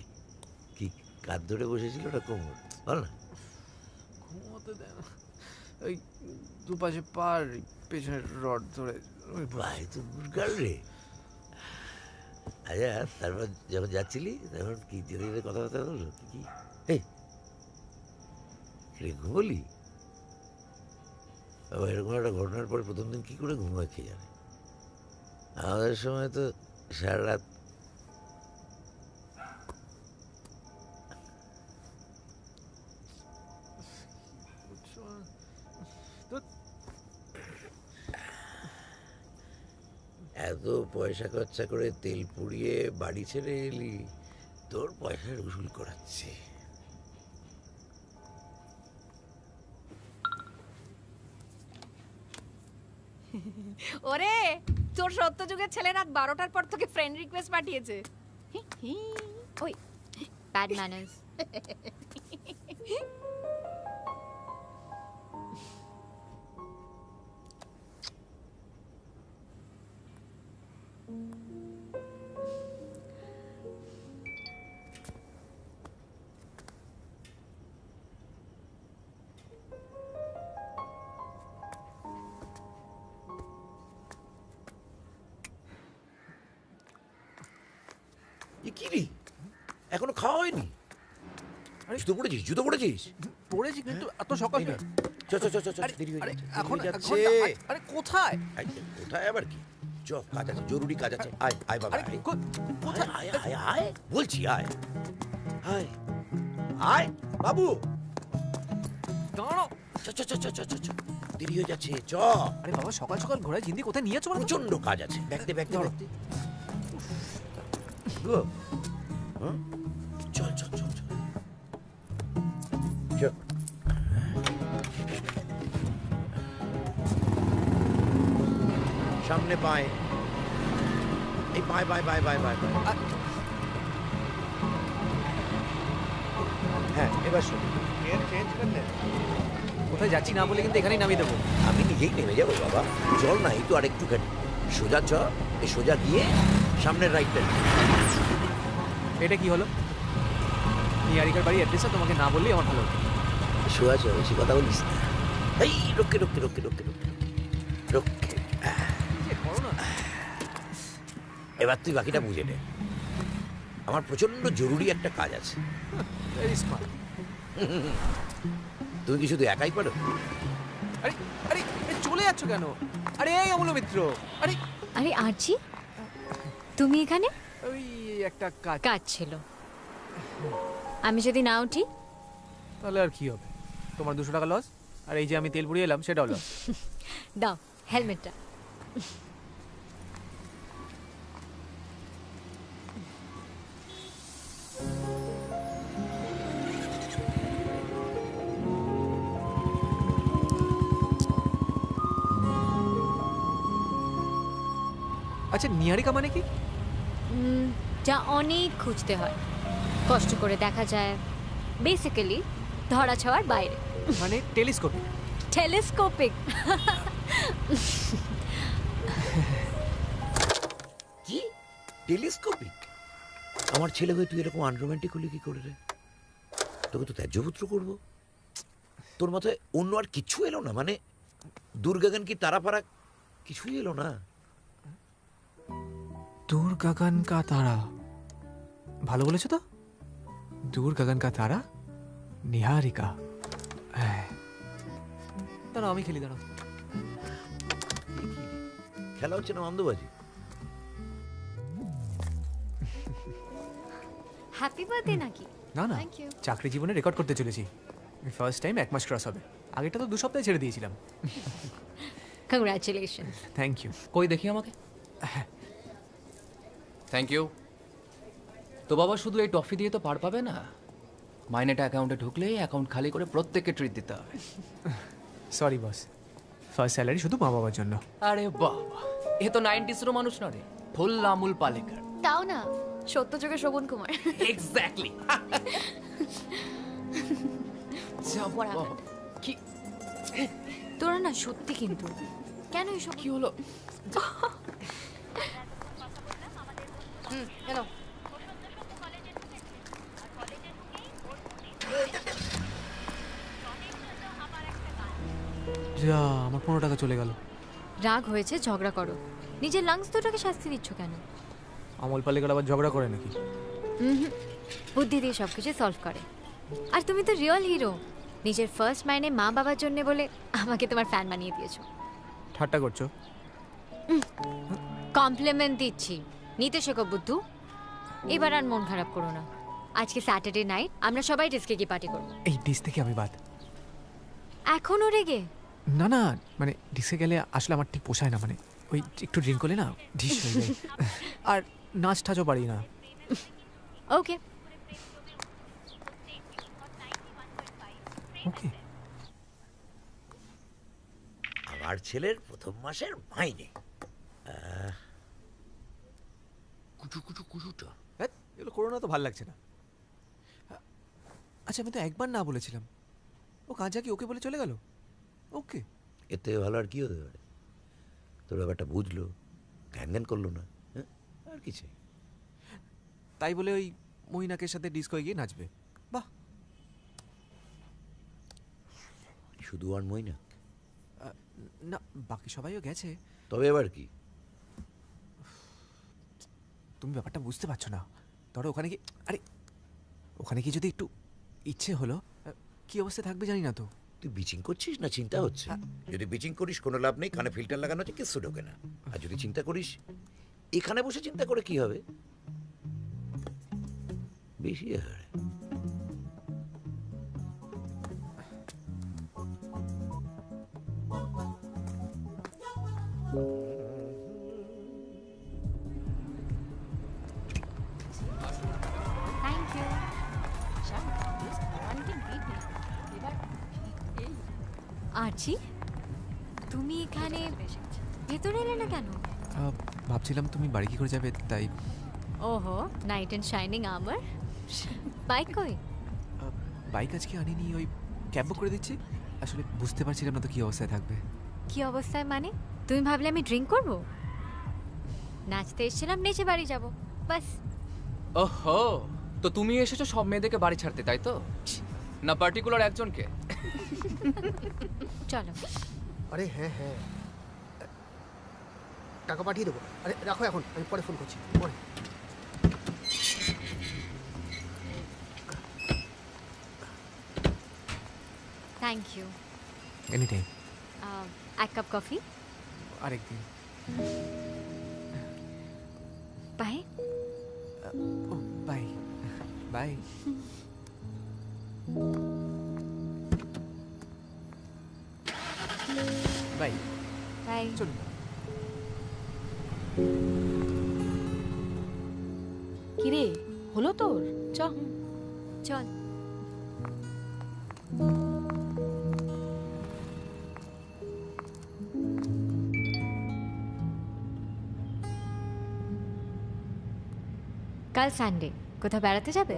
কি কাঁধ ধরে বসেছিল ওটা কোমর? বল না। ঘুমোতে দেয় না, ওই দুপাশে পার পেছনের রড ধরে। ভাই তো গুড়গাল রে। আচ্ছা, তারপর যখন যাচ্ছিলি তখন কি যেতে যেতে কথাবার্তা বললো কি? এই রে, ঘুমলি? বাবা, এরকম একটা ঘটনার পরে প্রথম দিন কি করে ঘুমায় কে জানে। আমাদের সময় তো সারা রাত এত পয়সা খরচা করে তেল পুড়িয়ে বাড়ি ছেড়ে এলি, তোর পয়সার উসুল করাচ্ছে। ওরে, তোর সত্যযুগের ছেলে রাত 12টার পর তোকে ফ্রেন্ড রিকোয়েস্ট পাঠিয়েছে। ওই ব্যাড ম্যানার্স। কি রে এখনো খাওয়া হয়নি? জুতো পড়েছিস? পড়েছি কিন্তু এত সকাল চ চ চ চ চ, দেরি হয়ে যাচ্ছে, এখন দেরি হয়ে যাচ্ছে। আরে কোথায়? কোথায় আবার কি? চ, কাজ আছে, জরুরি কাজ আছে। আয় আয় বাবা, আয়। কোথায়? আয় আয় আয় বলছি, আয় আয় আয় বাবু, দাঁড়াও। চ চ চ চ চ চ চ, দেরি হয়ে যাচ্ছে, চ। আরে বাবা, সকাল সকাল ঘোড়ায় জিন্দি কোথায় নিয়ে যাচ্ছ? প্রচন্ড কাজ আছে, ব্যাগতে ব্যাগতে ব্যাগতে। গো, হ্যাঁ? চল চল চল চল চল। সামনে পায়, এই পায় পায় পায় পায় পায়। হ্যাঁ, এবার শোন, কোথায় যাচ্ছি না বলে কিন্তু এখানেই নামিয়ে দেবো। আমি নিজেই নেমে যাবো বাবা, জল নাই তো আর একটুখানি। সোজা চ, এই সোজা গিয়ে সামনের রাইটটা। এটা কি হলো? নিয়ারিকার বাড়ি অ্যাড্রেসটা তোমাকে না বললেই আমার ভালো হতো। সোজা চ, বেশি কথা বলিস না। এই রক্ষে রক্ষে রক্ষে রক্ষে রক্ষে রক্ষে। এবার তুই বাকিটা বুঝে নে, আমার প্রচন্ড জরুরি একটা কাজ আছে। তুমি কি শুধু একাই পারো? আরে আরে চলে যাচ্ছ কেন? আরে এই অমূল্য মিত্র, আরে আরে আরজি, তুমি এখানে? ওই একটা কাজ ছিল। আমি যদি না উঠি তাহলে আর কি হবে? তোমার 200 টাকা লস, আর এই যে আমি তেল পুড়িয়ে এলাম সেটাও লস। দাও হেলমেটটা। আচ্ছা, নিয়ারিকা মানে কি? যা অনেক খুঁজতে হয়, কষ্ট করে দেখা যায়, বেসিক্যালি ধরা ছোঁয়ার বাইরে। মানে টেলিস্কোপিক? টেলিস্কোপিক। কি টেলিস্কোপিক? আমার ছেলে হয়ে তুই এরকম আনরোম্যান্টিক হলি কি করে রে? তোকে তো ত্যায্যপুত্র করবো। তোর মাথায় অন্য আর কিছু এলো না? মানে দুর্গাগান কি তারাপাড়া কিছুই এলো না? দূর গগন কা তারা, ভালো বলেছো তো। দূর গগন কা তারা, নিহারিকা। দাঁড়াও আমি খেলি, দাঁড়াও। খেলা হচ্ছে না আনন্দবাজি? হ্যাপি বার্থডে নাকি? না না, Thank you. চাকরি জীবনে রেকর্ড করতে চলেছি। ফার্স্ট টাইম 1 মাস ক্রস হবে। আগেটা তো 2 সপ্তাহে ছেড়ে দিয়েছিলাম। কংগ্রাচুলেশনস। Thank you. কই দেখি আমাকে। Thank you. তো বাবা, শুধু এই টফি দিয়ে তো পার পাবে না। মাইনেটা অ্যাকাউন্টে ঢুকলেই অ্যাকাউন্ট খালি করে প্রত্যেককে ট্রিট দিতে হবে। সরি বস, ফার্স্ট স্যালারি শুধু মা বাবার জন্য। আরে বাবা, এ তো 90s মানুষ না রে, ফুল আমুল পালেকার। তাও না, সত্যযুগে শোভন কুমার। এক্স্যাক্টলি। কি তোরা না সত্যি, কিন্তু কেন এসব কি হলো? কেন? যা, আমার 15 টাকা চলে গেল। রাগ হয়েছে, ঝগড়া করো। নিজের লাংস দুটাকে শাস্তি দিচ্ছ কেন? আমল পালেকার আবার ঝগড়া করে নাকি? বুদ্ধি দিয়ে সবকিছু সলভ করে। আর তুমি তো রিয়েল হিরো। নিজের ফার্স্ট মাইনে মা বাবার জন্য বলে আমাকে তোমার ফ্যান বানিয়ে দিয়েছো। ঠাট্টা করছো? কমপ্লিমেন্ট দিচ্ছি, নিতে শেখো বুদ্ধু। এবার আর মন খারাপ করো না। আজকে স্যাটারডে নাইট, আমরা সবাই ডিস্কে গিয়ে পার্টি করবো। এই ডিস থেকে আমি বাদ। এখনো রেগে? না না, মানে ডিসে গেলে আসলে আমার ঠিক পোষায় না। মানে ওই একটু ড্রিঙ্ক করলে না ঢিস হয়ে যায়। আর নাচ টাচও পারি না। ওকে ওকে। আমার ছেলের প্রথম মাসের মাইনে কুচু কুচু কুচুটা। এগুলো করোনা তো ভালো লাগছে না। আচ্ছা, আমি তো একবার না বলেছিলাম। ও কাজা কি ওকে বলে চলে গেল? ওকে, এতে ভালো আর কি হতে পারে? তোর ব্যাপারটা বুঝলো, জ্ঞান জ্ঞান করলো না, হ্যাঁ আর কিছু। তাই বলে ওই মহিনাকের সাথে ডিস্কোয় গিয়ে নাচবে? বাহ। শুধু আর মইনা না, বাকি সবাইও গেছে। তবে এবার কি? তুমি ব্যাপারটা বুঝতে পারছো না। ধরো ওখানে কি, আরে ওখানে কি যদি একটু ইচ্ছে হলো, কি অবস্থায় থাকবে জানি না তো। তুই বিচিং করছিস না চিন্তা হচ্ছে? যদি বিচিং করিস কোনো লাভ নেই, কানে ফিল্টার লাগানো আছে, কিচ্ছু ঢোকে না। আর যদি চিন্তা করিস, এখানে বসে চিন্তা করে কি হবে? বেশি আর থ্যাংক ইউ। আরজি, তুমি এখানে ভেতরে এলে না কেন? ভাবছিলাম তুমি বাড়ি কি করে যাবে, তাই। ওহো, নাইট অ্যান্ড শাইনিং আমার। বাইক কই? বাইক আজকে আনিনি, ওই ক্যাব বুক করে দিচ্ছি। আসলে বুঝতে পারছিলাম না তো কি অবস্থায় থাকবে। কি অবস্থায় মানে? তুমি ভাবলে আমি ড্রিঙ্ক করব? নাচতে এসেছিলাম, নেচে বাড়ি যাব, বাস। ওহো, তো তুমি এসেছো সব মেয়েদেরকে বাড়ি ছাড়তে, তাই তো? না পার্টিকুলার একজনকে? চলো। আরে হ্যাঁ হ্যাঁ, টাকা পাঠিয়ে দেবো। আরে রাখো এখন, আমি পরে ফোন করছি, পরে। Thank you. Any time. এক কাপ কফি? আরেকদিন। বাই। ও বাই বাই। Bye bye. চলুন। কিরে, হলো তোর? চল। কাল সানডে, কোথাও বেড়াতে যাবে?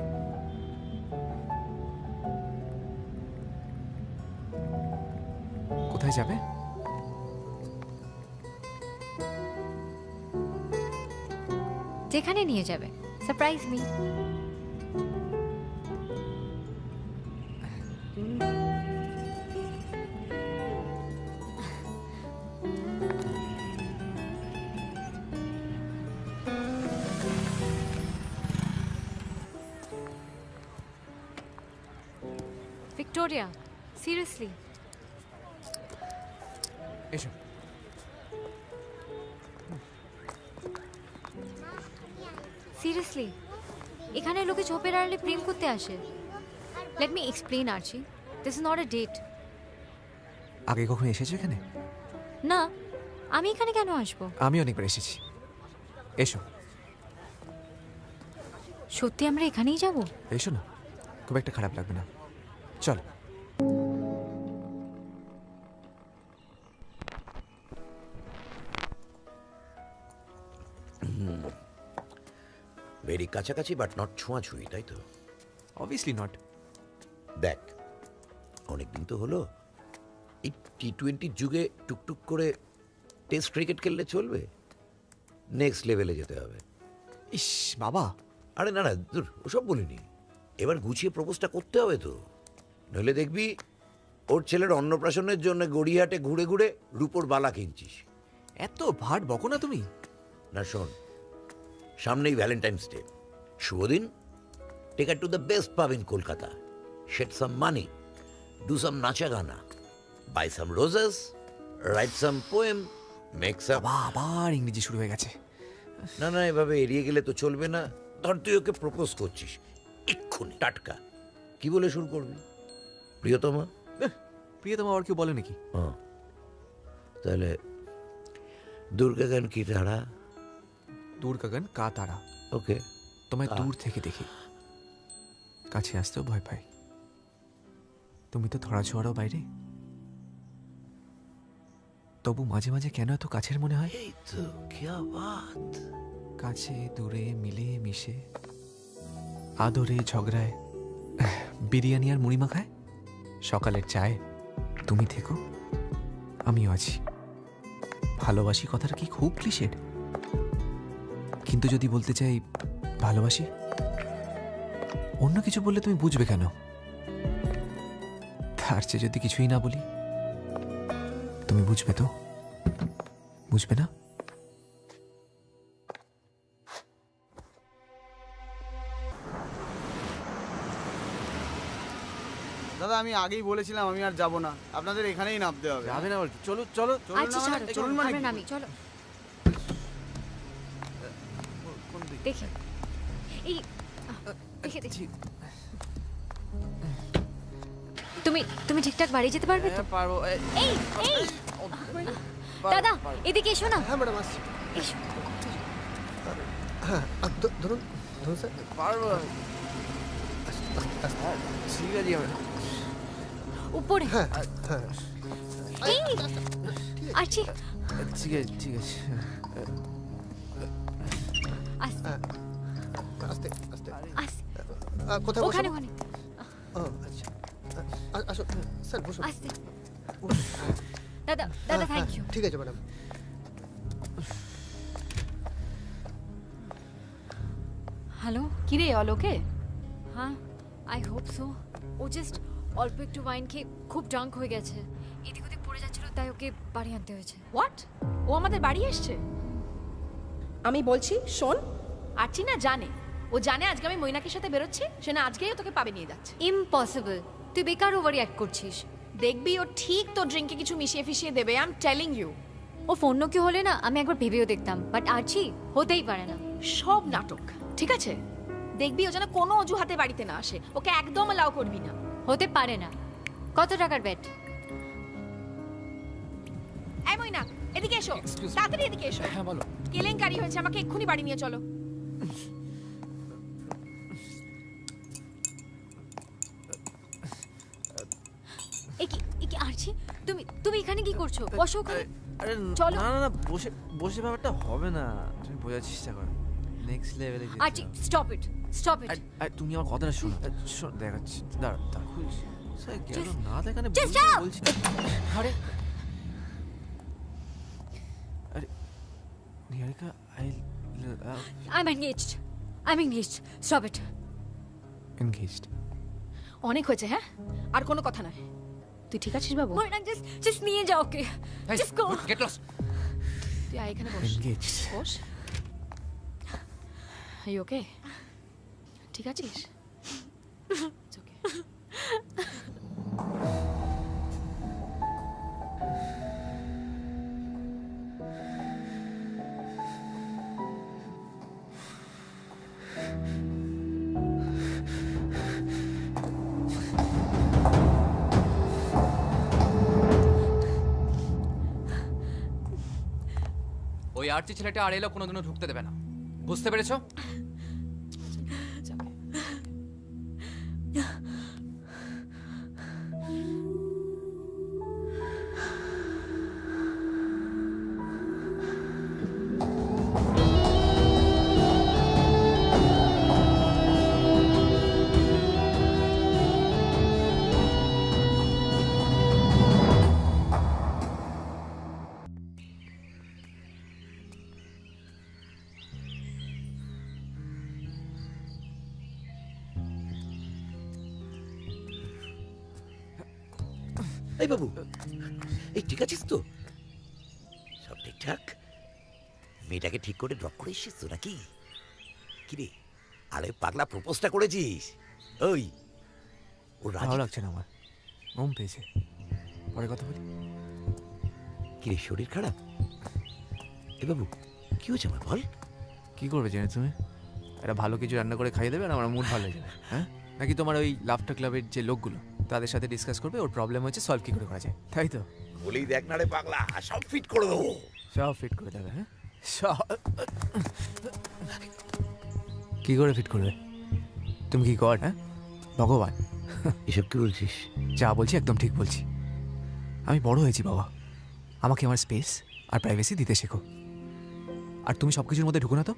কোথায় যাবে? যেখানে নিয়ে যাবে, সারপ্রাইজ মি। Victoria, seriously. এসো। সিরিয়াসলি, এখানে লোকে ঝোপের আড়ালে প্রেম করতে আসে। Let me explain Archie, this is not a date. আগে কখনো এসেছো এখানে? না, আমি এখানে কেন আসবো? আমি অনেকবার এসেছি। এসো। সত্যি আমরা এখানেই যাব? এসো না, খুব একটা খারাপ লাগবে না। চল। ভেরি কাছাকাছি বাট নট ছোঁয়াছুঁই, তাই তো? Obviously not. দেখ, অনেকদিন তো হলো, এই টি-20 যুগে টুকটুক করে টেস্ট ক্রিকেট খেললে চলবে? নেক্সট লেভেলে যেতে হবে। ইস বাবা। আরে না না, দূর, ওসব বলিনি। এবার গুছিয়ে প্রপোজটা করতে হবে তো, নইলে দেখবি ওর ছেলের অন্নপ্রাশনের জন্য গড়িয়াহাটে ঘুরে ঘুরে রূপোর বালা কিনছিস। এত ভাট বকো না তুমি। না শোন, সামনেই ভ্যালেন্টাইন্স ডে, শুভ দিন। Take to the best pub in Kolkata, shed some money, do some নাচা গানা, buy some roses, write some poem, make some. আবার ইংরেজি শুরু হয়ে গেছে। না না, এভাবে এড়িয়ে গেলে তো চলবে না। ধর তুই ওকে প্রপোজ করছিস, এক্ষুনি টাটকা কি বলে শুরু করবি? প্রিয়তমা। প্রিয়তমা আবার কেউ বলে নাকি? হ্যাঁ, তাহলে দুর্গা গান কি তারা? দূর গগন কা তারা। ওকে। তোমায় দূর থেকে দেখি, কাছে আসতেও ভয় পাই। তুমি তো ধরা ছোঁয়ারও বাইরে, তবু মাঝে মাঝে কেন এত কাছের মনে হয়? এই তো কিয়া বাত। কাছে দূরে মিলে মিশে, আদরে ঝগড়ায়, বিরিয়ানি আর মুড়ি মাখায়, সকালের চায় তুমি থেকো, আমিও আছি। ভালোবাসি কথাটা কি খুব ক্লিশেড? কিন্তু যদি বলতে চাই ভালোবাসি, অন্য কিছু বললে তুমি বুঝবে কেন? তার চেয়ে যদি কিছুই না বলি, তুমি বুঝবে তো? বুঝবে না? দাদা আমি আগেই বলেছিলাম আমি আর যাব না, আপনাদের এখানেই নামতে হবে। যাবে না বল চলো চলো চলুন আচ্ছা না ছাড়ো, মানে- চলো চলুন মানে আমরা কি? নামি, চলো দেখি এই দেখে দেখি তুমি তুমি ঠিকঠাক বাড়ি যেতে পারবে তো? পারবো। এই এই দাদা এদিকে এসো না। হ্যাঁ ম্যাডাম আসছি। এসো। হ্যাঁ ধরুন ধরুন স্যার। পারবো। ঠিক আছে আমরা উপরে হ্যাঁ হ্যাঁ এই আছি ঠিক আছে ঠিক আছে। আস্তে আস্তে আস্তে আস্তে কোথায় বসবো? ওখানে ওখানে ও আচ্ছা আসো স্যার বসুন। আস্তে দাদা দাদা থ্যাংক ইউ। ঠিক আছে ম্যাডাম। হ্যালো কিরে অলোকে? হ্যাঁ আই হোপ সো। ও জাস্ট অল্প একটু ওয়াইন খেয়ে খুব ড্রাঙ্ক হয়ে গেছে, এদিক ওদিক পড়ে যাচ্ছিল, তাই ওকে বাড়ি আনতে হয়েছে। হোয়াট? ও আমাদের বাড়ি এসছে? আমি বলছি শোন, আরচি না জানে, ও জানে আজকে আমি মৈনাকের সাথে বেরোচ্ছি, সে না আজকেই ও তোকে পাবে নিয়ে যাচ্ছে। ইম্পসিবল, তুই বেকার ওভার অ্যাক্ট করছিস। দেখবি ও ঠিক তোর ড্রিঙ্কে কিছু মিশিয়ে ফিশিয়ে দেবে, আই এম টেলিং ইউ। ও ফোন কি হলে না আমি একবার ভেবেও দেখতাম, বাট আরচি হতেই পারে না। সব নাটক, ঠিক আছে? দেখবি ও যেন কোনো অজুহাতে বাড়িতে না আসে, ওকে একদম অ্যালাউ করবি না। হতে পারে না। কত টাকার বেট? এই মৈনাক এদিকে এসো, তাড়াতাড়ি এদিকে এসো। হ্যাঁ বলো। কেলেঙ্কারি হয়েছে, আমাকে এক্ষুনি বাড়ি নিয়ে চলো। এ কি আরচি, তুমি তুমি এখানে কি করছো? বসো ওখানে। আরে চলো। না না না বসে বসে ব্যাপারটা হবে না, তুমি বোঝার চেষ্টা করো। নেক্সট লেভেলে আরচি স্টপ ইট, স্টপ ইট। আর তুমি আমার কথাটা শোনো। শোন দেখাচ্ছি, দাঁড়া দাঁড়া স্যার গেল না দেখানে বলছি। আরে আরে নিহারিকা I'm engaged. I'm engaged. Stop it. Engaged. অনেক হয়েছে, হ্যাঁ আর কোনো কথা নয়। তুই ঠিক আছিস বাবু? ময়না just নিয়ে যাও ওকে। Just go. Get lost. তুই আয় এখানে বস। এনগেজড। বস। আই ওকে? ঠিক আছিস? It's okay. ওই আরচি ছেলেটা আর এলো কোনোদিনও ঢুকতে দেবে না, বুঝতে পেরেছো? এই বাবু, এই ঠিক আছিস তো? সব ঠিকঠাক? মেয়েটাকে ঠিক করে ড্রপ করে এসেছিস তো নাকি? কিরে আরে পাগলা প্রপোজটা করেছিস? ওই ও ভালো লাগছে না আমার, ঘুম পেয়েছে, পরে কথা বলি। কিরে শরীর খারাপ? এ বাবু কি হয়েছে আমার বল? কি করবে জেনে তুমি? একটা ভালো কিছু রান্না করে খাইয়ে দেবে আর আমার মুড ভালো হয়ে যাবে। হ্যাঁ নাকি তোমার ওই লাফটার ক্লাবের যে লোকগুলো তাদের সাথে ডিসকাস করবে ওর প্রবলেম হচ্ছে সলভ কি করে করা যায়, তাই তো? বলেই দেখ না রে পাগলা, সব ফিট করে দেবো। সব ফিট করে দেবে? হ্যাঁ কি করে ফিট করবে? তুমি কি কর? হ্যাঁ ভগবান এসব কি বলছিস? যা বলছি একদম ঠিক বলছি। আমি বড় হয়েছি বাবা, আমাকে আমার স্পেস আর প্রাইভেসি দিতে শেখো। আর তুমি সব কিছুর মধ্যে ঢুকো না তো,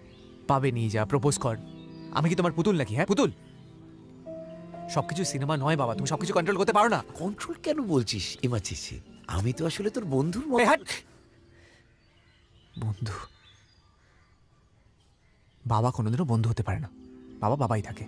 পাবে নিয়ে যা, প্রপোজ কর। আমি কি তোমার পুতুল নাকি? হ্যাঁ পুতুল? সবকিছু সিনেমা নয় বাবা, তুমি সবকিছু কন্ট্রোল করতে পারো না। কন্ট্রোল কেন বলছিস এমার্জেন্সি? আমি তো আসলে তোর বন্ধুর মতো। বন্ধু? বাবা কোনোদিনও বন্ধু হতে পারে না, বাবা বাবাই থাকে।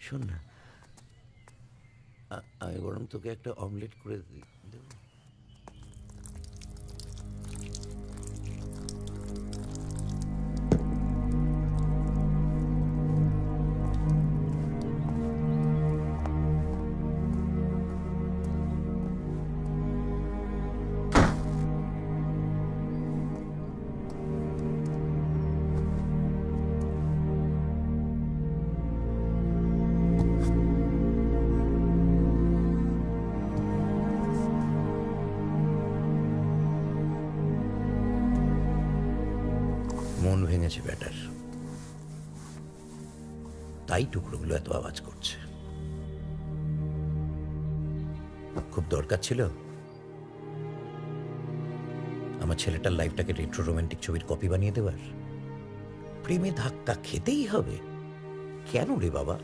শোন না, আমি বরং তোকে একটা অমলেট করে দেবো। মন ভেঙেছে ব্যাটার, তাই টুকরোগুলো এত আওয়াজ করছে। খুব দরকার ছিল আমার ছেলেটার লাইফটাকে রেট্রো রোমান্টিক ছবির কপি বানিয়ে দেওয়ার। প্রেমে ধাক্কা খেতেই হবে কেন রে বাবা?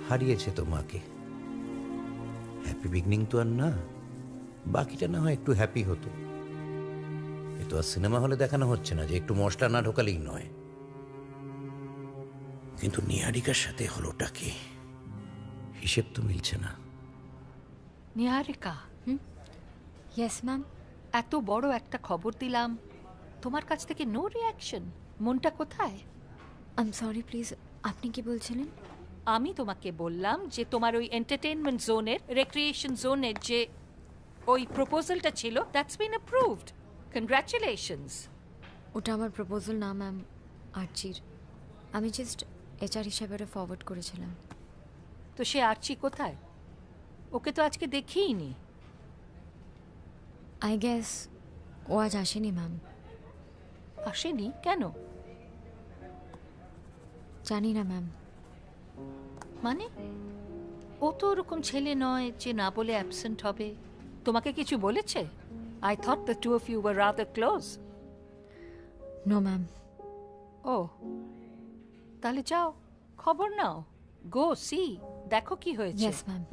হারিয়েছে তো মাকে, হ্যাপি বিগনিং তো আর না, বাকিটা না হয় একটু হ্যাপি হতো। এ তো আর সিনেমা হলে দেখানো হচ্ছে না যে একটু মশলা না ঢোকালেই নয়। কিন্তু নিহারিকার সাথে হলোটা কি, হিসেব তো মিলছে না। নিহারিকা, ইয়েস ম্যাম। এত বড় একটা খবর দিলাম, তোমার কাছ থেকে নো রিয়াকশন। মনটা কোথায়? আই এম সরি প্লিজ, আপনি কি বলছিলেন? আমি তোমাকে বললাম যে তোমার ওই এন্টারটেইনমেন্ট জোনের, রেক্রিয়েশন জোনের যে ওই প্রপোজালটা ছিল, দ্যাটস বিন অ্যাপ্রুভড। কনগ্রাচুলেশনস। ওটা আমার প্রপোজাল না ম্যাম, আর্চির। আমি জাস্ট HR হিসাবে ওটা ফরওয়ার্ড করেছিলাম। তো সে আর্চি কোথায়? ওকে তো আজকে দেখিইনি। আই গেস ও আজ আসেনি ম্যাম। আসেনি কেন? জানি না ম্যাম। মানে ও তো ওরকম ছেলে নয় যে না বলে অ্যাবসেন্ট হবে। তোমাকে কিছু বলেছে? I thought the two of you were rather close. No, ma'am. Oh, তাহলে যাও, খবর নাও। Go see, দেখো কি হয়েছে। Yes, ma'am.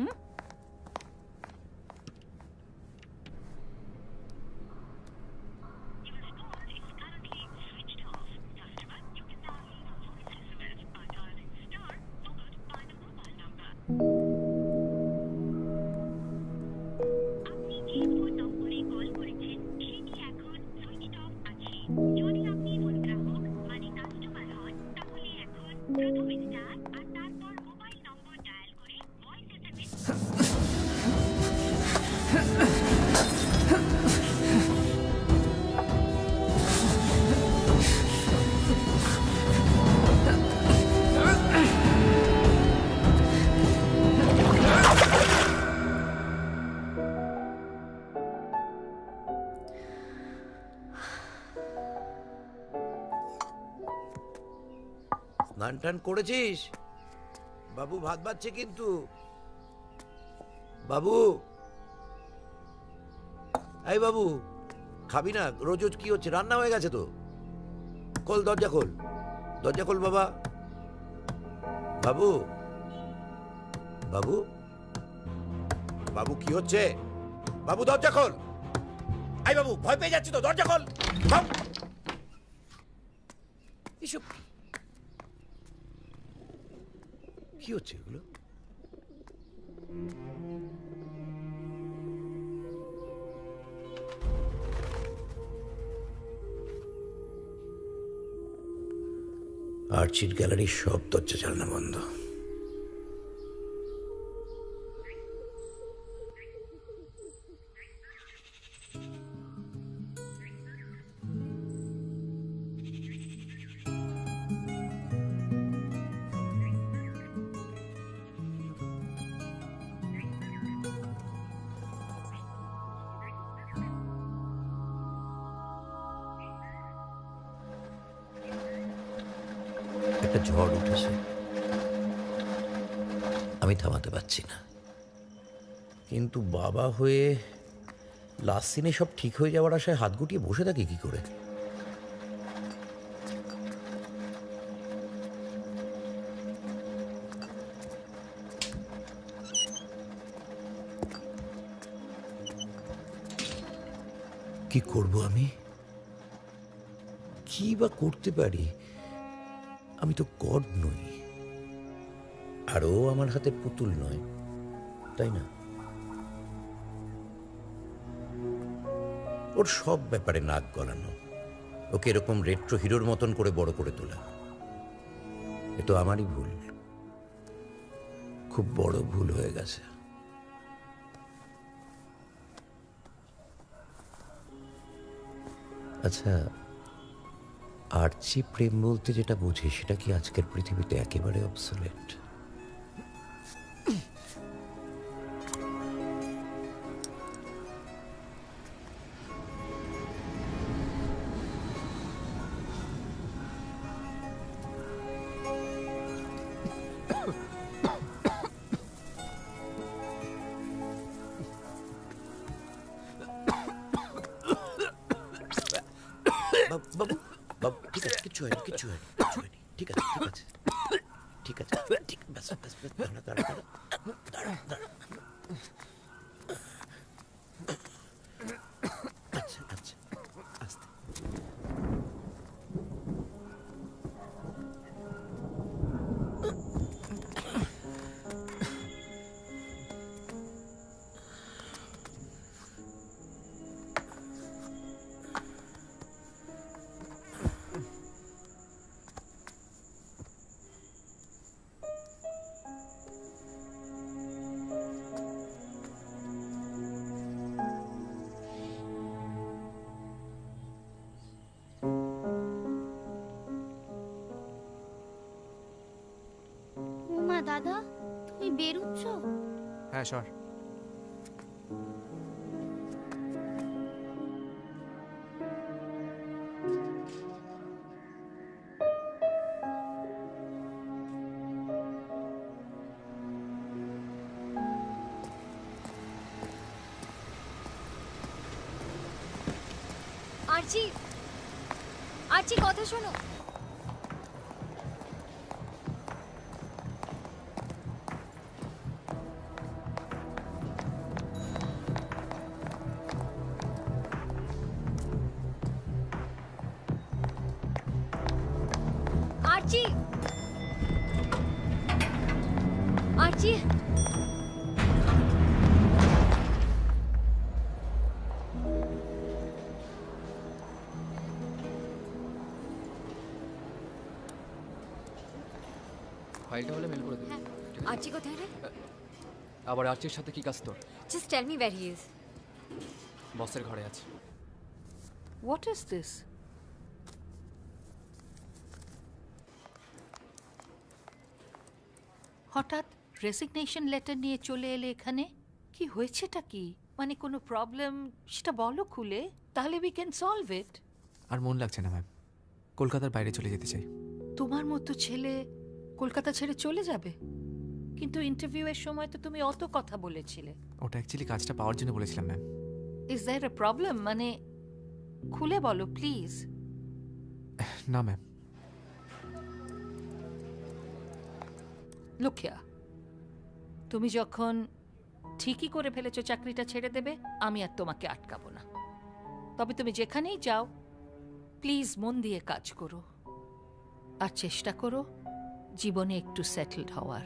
স্নান টান করেছিস? বাবু ভাত বাড়ছে কিন্তু। বাবু, এই বাবু, খাবি না? রোজ রোজ কি হচ্ছে? রান্না হয়ে গেছে তো। খোল, দরজা খোল, দরজা খোল বাবা। বাবু, বাবু, বাবু কি হচ্ছে? বাবু দরজা খোল। এই বাবু, ভয় পেয়ে যাচ্ছি তো, দরজা খোল। এসব কি হচ্ছে এগুলো? আর্চিড গ্যালারির সব দরজা জানলা বন্ধ। একটা ঝড় উঠেছে, আমি থামাতে পারছি না। কিন্তু বাবা হয়ে লাস্ট সিনে সব ঠিক হয়ে যাওয়ার আশায় হাত গুটিয়ে বসে থাকি কি করে? কি করব আমি? কি বা করতে পারি? আমি তো গড নই। আর ও আমার হাতের পুতুল নয়, তাই না? ওর সব ব্যাপারে নাক গলানো, ওকে এরকম রেট্রো হিরোর মতন করে বড় করে তোলা, এ তো আমারই ভুল, খুব বড় ভুল হয়ে গেছে। আচ্ছা, আর্চি প্রেম বলতে যেটা বুঝি সেটা কি আজকের পৃথিবীতে একেবারে অবসোলেট? বাবু বাবু ঠিক আছে, কিচ্ছু হয়নি, কিচ্ছু হয়নি, কিচ্ছু হয়নি, ঠিক আছে, ঠিক আছে, ঠিক আছে, ঠিক, ব্যাস ব্যাস ব্যাস, দাঁড়া দাঁড়া দাঁড়া দাঁড়া দাঁড়া। আচ্ছা আচ্ছা, আস্তে। মা দাদা, তুমি বেরোচ্ছ? হ্যাঁ সর। আরচি, আরচি কথা শোনো। আরচি, আরচি, ফাইলটা হলে মেল করে দেবো। আরচি কোথায় রে? আবার আর্চির সাথে কি কাজ তোর? Just tell me where he is. বসের ঘরে আছে। What is this? হঠাৎ রেসিগনেশন লেটার নিয়ে চলে এলে এখানে, কি হয়েছেটা কি? মানে কোনো প্রবলেম সেটা বলো খুলে, তাহলে উই ক্যান সলভ ইট। আর মন লাগছে না ম্যাম, কলকাতার বাইরে চলে যেতে চাই। তোমার মতো ছেলে কলকাতা ছেড়ে চলে যাবে? কিন্তু ইন্টারভিউয়ের সময় তো তুমি অত কথা বলেছিলে। ওটা অ্যাকচুয়ালি কাজটা পাওয়ার জন্য বলেছিলাম ma'am. Is there a problem? মানে খুলে বলো প্লিজ। না ম্যাম। লুক হিয়ার, তুমি যখন ঠিকই করে ফেলেছো চাকরিটা ছেড়ে দেবে, আমি আর তোমাকে আটকাবো না। তবে তুমি যেখানেই যাও প্লিজ মন দিয়ে কাজ করো, আর চেষ্টা করো জীবনে একটু সেটেলড হওয়ার।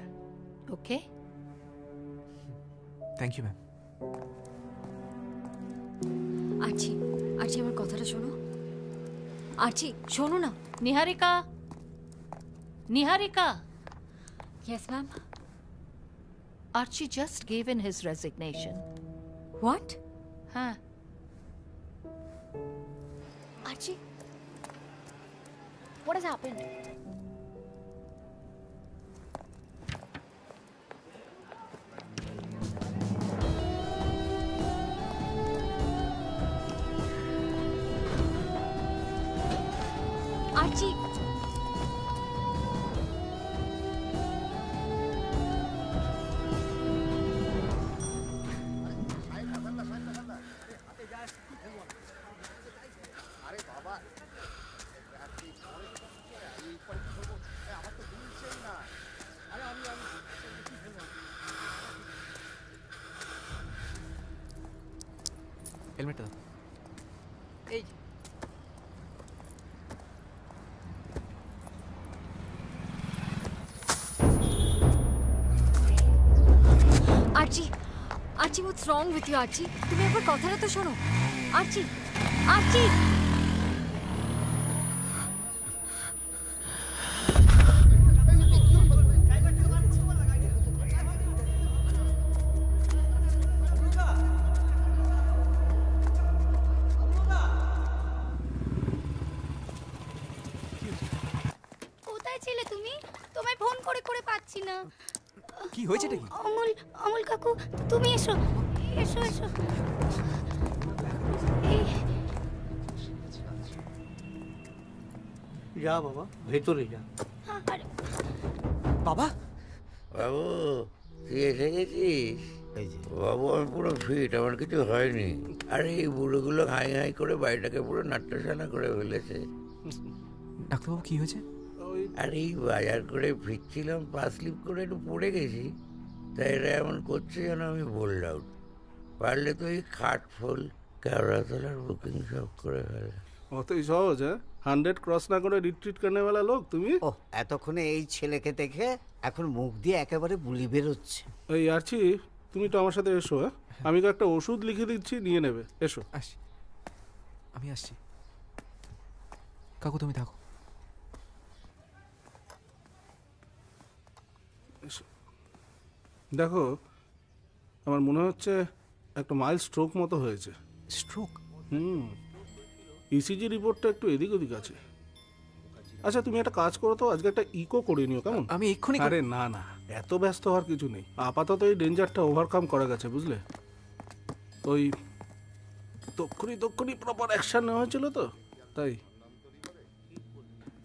Okay? Thank you ma'am. Archie, Archie আমার কথাটা শোনো। আরচি শোনো না। Niharika, Niharika. Yes ma'am. Archie just gave in his resignation. What? Huh. Archie? What has happened? Archie! হেলমেটটা দাও। এই আর্চি হোয়াটস রং উইথ ইউ আর্চি? তুমি একবার কথাটা তো শোনো। আর্চি, আর্চি। কোথায় ছিলে তুমি? তোমায় ফোন করে করে পাচ্ছি না। কি হয়েছেটা কি? অমল, অমল কাকু, তুমি এসো এসো এসো। যা বাবা, ভেতরে যা। বাবা, বাবু তুই এসে গেছিস? বাবু আমি পুরো ফিট, আমার কিছু হয়নি। আর এই বুড়োগুলো হাই হাই করে বাড়িটাকে পুরো নাট্যশালা করে ফেলেছে। ডাক্তারবাবু কি হয়েছে? আর এই বাজার করে ফিরছিলাম, পা স্লিপ করে একটু পড়ে গেছি, তাই এরা এমন করছে যেন আমি বোল্ড আউট। পারলে তো এই খাট ফুল কেওড়াতলার বুকিং সব করে ফেলে। অতই সহজ? হ্যাঁ, 100 ক্রস না করে রিট্রিট করনে वाला লোক তুমি। ও এতক্ষণে এই ছেলেকে দেখে এখন মুখ দিয়ে একেবারে বুলি বেরোচ্ছে। এই আরছি, তুমি তো আমার সাথে এসো। হ্যাঁ, আমি একটা ওষুধ লিখে দিচ্ছি, নিয়ে নেবে। এসো। আসছি, আমি আসছি। কাকু তুমি থাকো। দেখো, আমার মনে হচ্ছে একটা মাইল্ড স্ট্রোক মতো হয়েছে। স্ট্রোক? ইসিজি রিপোর্টটা একটু এদিক ওদিক আছে। আচ্ছা তুমি একটা কাজ করো তো, আজকে একটা ইকো করে নিও, কেমন? আমি এক্ষুনি। আরে না না, এত ব্যস্ত হওয়ার কিছু নেই। আপাতত এই ডেঞ্জারটা ওভারকাম করা গেছে, বুঝলে? ওই তক্ষুনি প্রপার অ্যাকশন নেওয়া হয়েছিল তো, তাই।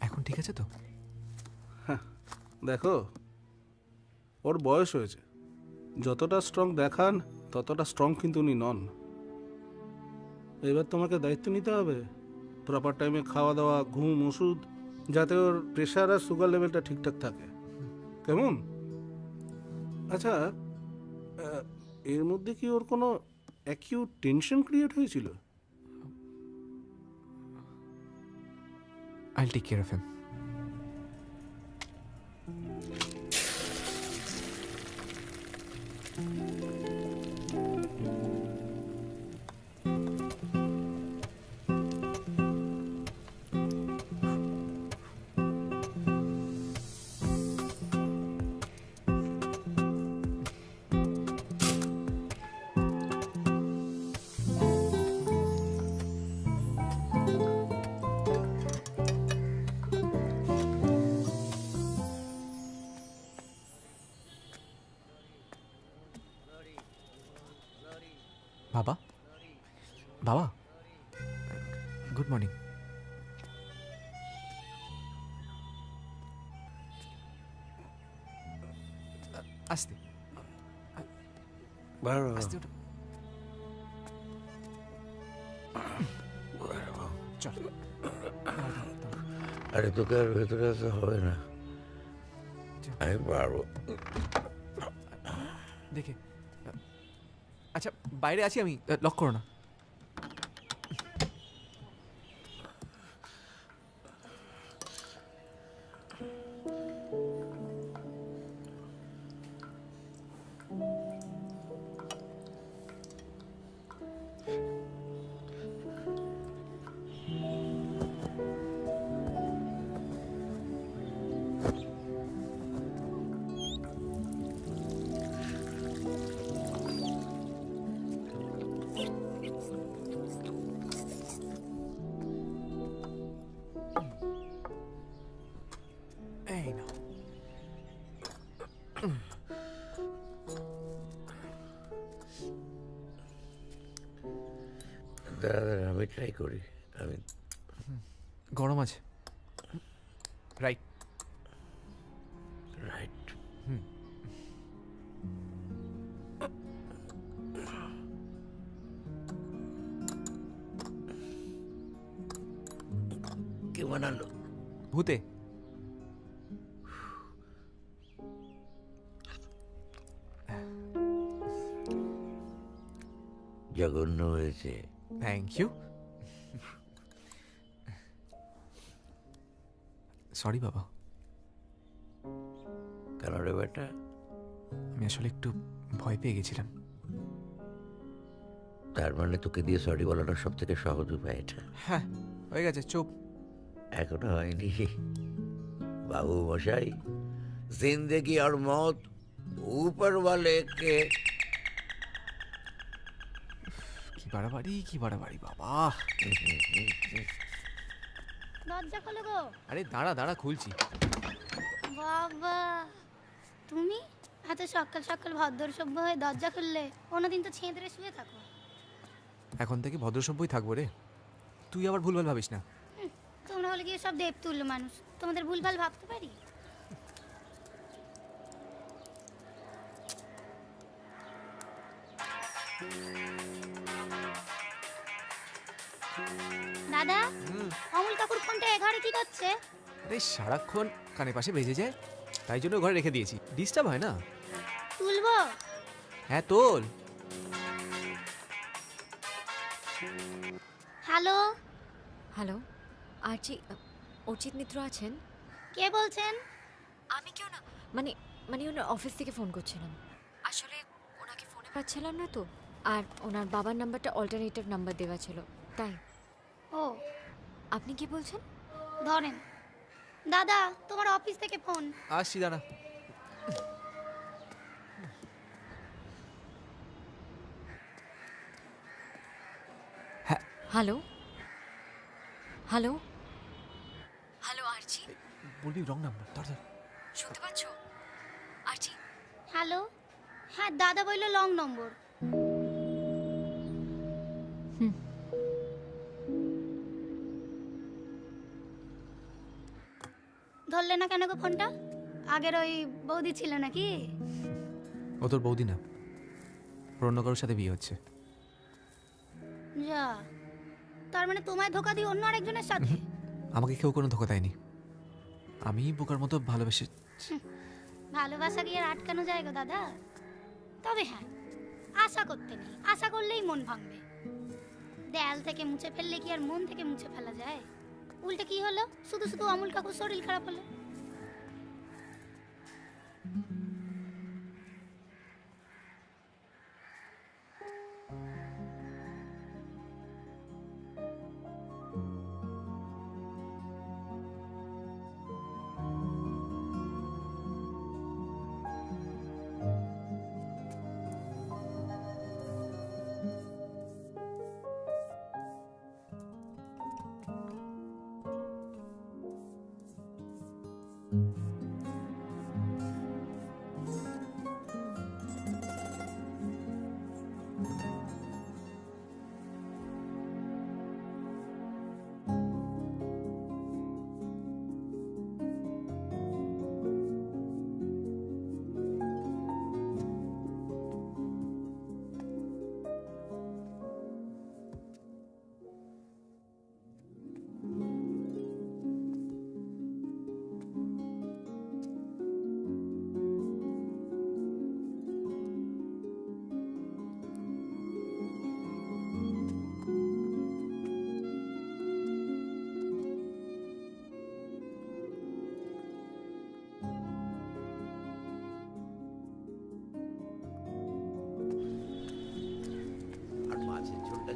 এখন ঠিক আছে তো? হ্যাঁ, দেখো ওর বয়স হয়েছে, যতটা স্ট্রং দেখান ততটা স্ট্রং কিন্তু উনি নন। এবার তোমাকে দায়িত্ব নিতে হবে, প্রপার টাইমে খাওয়া দাওয়া, ঘুম, ওষুধ, যাতে ওর প্রেশার আর সুগার লেভেলটা ঠিকঠাক থাকে, কেমন? আচ্ছা, এর মধ্যে কি ওর কোনো অ্যাকিউট টেনশন ক্রিয়েট হয়েছিল? I'll take care of him. বাবা, বাবা, গুড মর্নিং। আস্তে আস্তে ওঠো। চল। আরে তোকে আর ভেতরে আসতে হবে না, আমি পারবো। দেখে, আচ্ছা বাইরে আছি আমি, লক করো না। এই নাও। দাঁড়া, আমি ট্রাই করি। আমি গরম আছে। Right right. কে বানালো? ভূতে। জঘন্য হয়েছে। Thank you. সরি বাবা। কেন রে বেটা? আমি আসলে একটু ভয় পেয়ে গেছিলাম। তার মানে তোকে দিয়ে সরি বলাটা সব থেকে সহজ উপায় এটা। হ্যাঁ হয়ে গেছে, চুপ। এখনো হয়নি বাবু মশাই। জিন্দেগি আর মত উপর ওয়ালে কে। কি বাড়াবাড়ি বাবা। দরজা খোলো গো। আরে দাঁড়া দাঁড়া, খুলছি। বাবা তুমি এত সকাল সকাল ভদ্র সভ্য হয়ে দরজা খুললে, অন্যদিন তো ছেঁদরে শুয়ে থাকো। এখন থেকে ভদ্রসভ্যই থাকবো রে, তুই আবার ভুলভাল ভাবিস না। তোমরা হলে গিয়ে সব দেব তুল্য মানুষ, তোমাদের ভুলভাল ভাবতে পারি? দাদা, অমল কাকুর ফোনটা ঘরে কি করছে? আরে সারাক্ষণ কানে পাশে বেজে যায়, তাই জন্য ঘরে রেখে দিয়েছি, ডিস্টার্ব হয় না। তুলবো? হ্যাঁ তোল। হ্যালো হ্যালো, আর্চি, অর্চিত মিত্র আছেন? কে বলছেন? আমি কেউ না, মানে মানে ওনার অফিস থেকে ফোন করছিলাম। আসলে ওনাকে ফোনে পাচ্ছিলাম না তো, আর ওনার বাবার নাম্বারটা অল্টারনেটিভ নাম্বার দেওয়া ছিল, তাই। ও, আপনি কি বলছেন? ধরেন। দাদা, তোমার অফিস থেকে ফোন। আসছি, দাঁড়া। Hello hello hello, আর্চি। বলবি রং নাম্বার, ধর ধর। শুনতে পাচ্ছ আর্চি? হ্যালো, হ্যাঁ দাদা বললো লং নম্বর। ধরলে না কেন গো ফোনটা? আগের ওই বৌদি ছিল নাকি? ও তোর বৌদি না, অন্য কারোর সাথে বিয়ে হচ্ছে। যা, তার মানে তোমায় ধোকা দিয়ে অন্য আরেকজনের সাথে? আমাকে কেউ কোনো ধোকা দেয়নি, আমি বোকার মতো ভালোবেসে। ভালোবাসা কি আর আটকানো যায় গো দাদা? তবে হ্যাঁ, আশা করতে নেই, আশা করলেই মন ভাঙবে। দেয়াল থেকে মুছে ফেললে কি আর মন থেকে মুছে ফেলা যায়? উল্টে কি হলো, শুধু শুধু অমল কাকুর শরীর খারাপ হলো।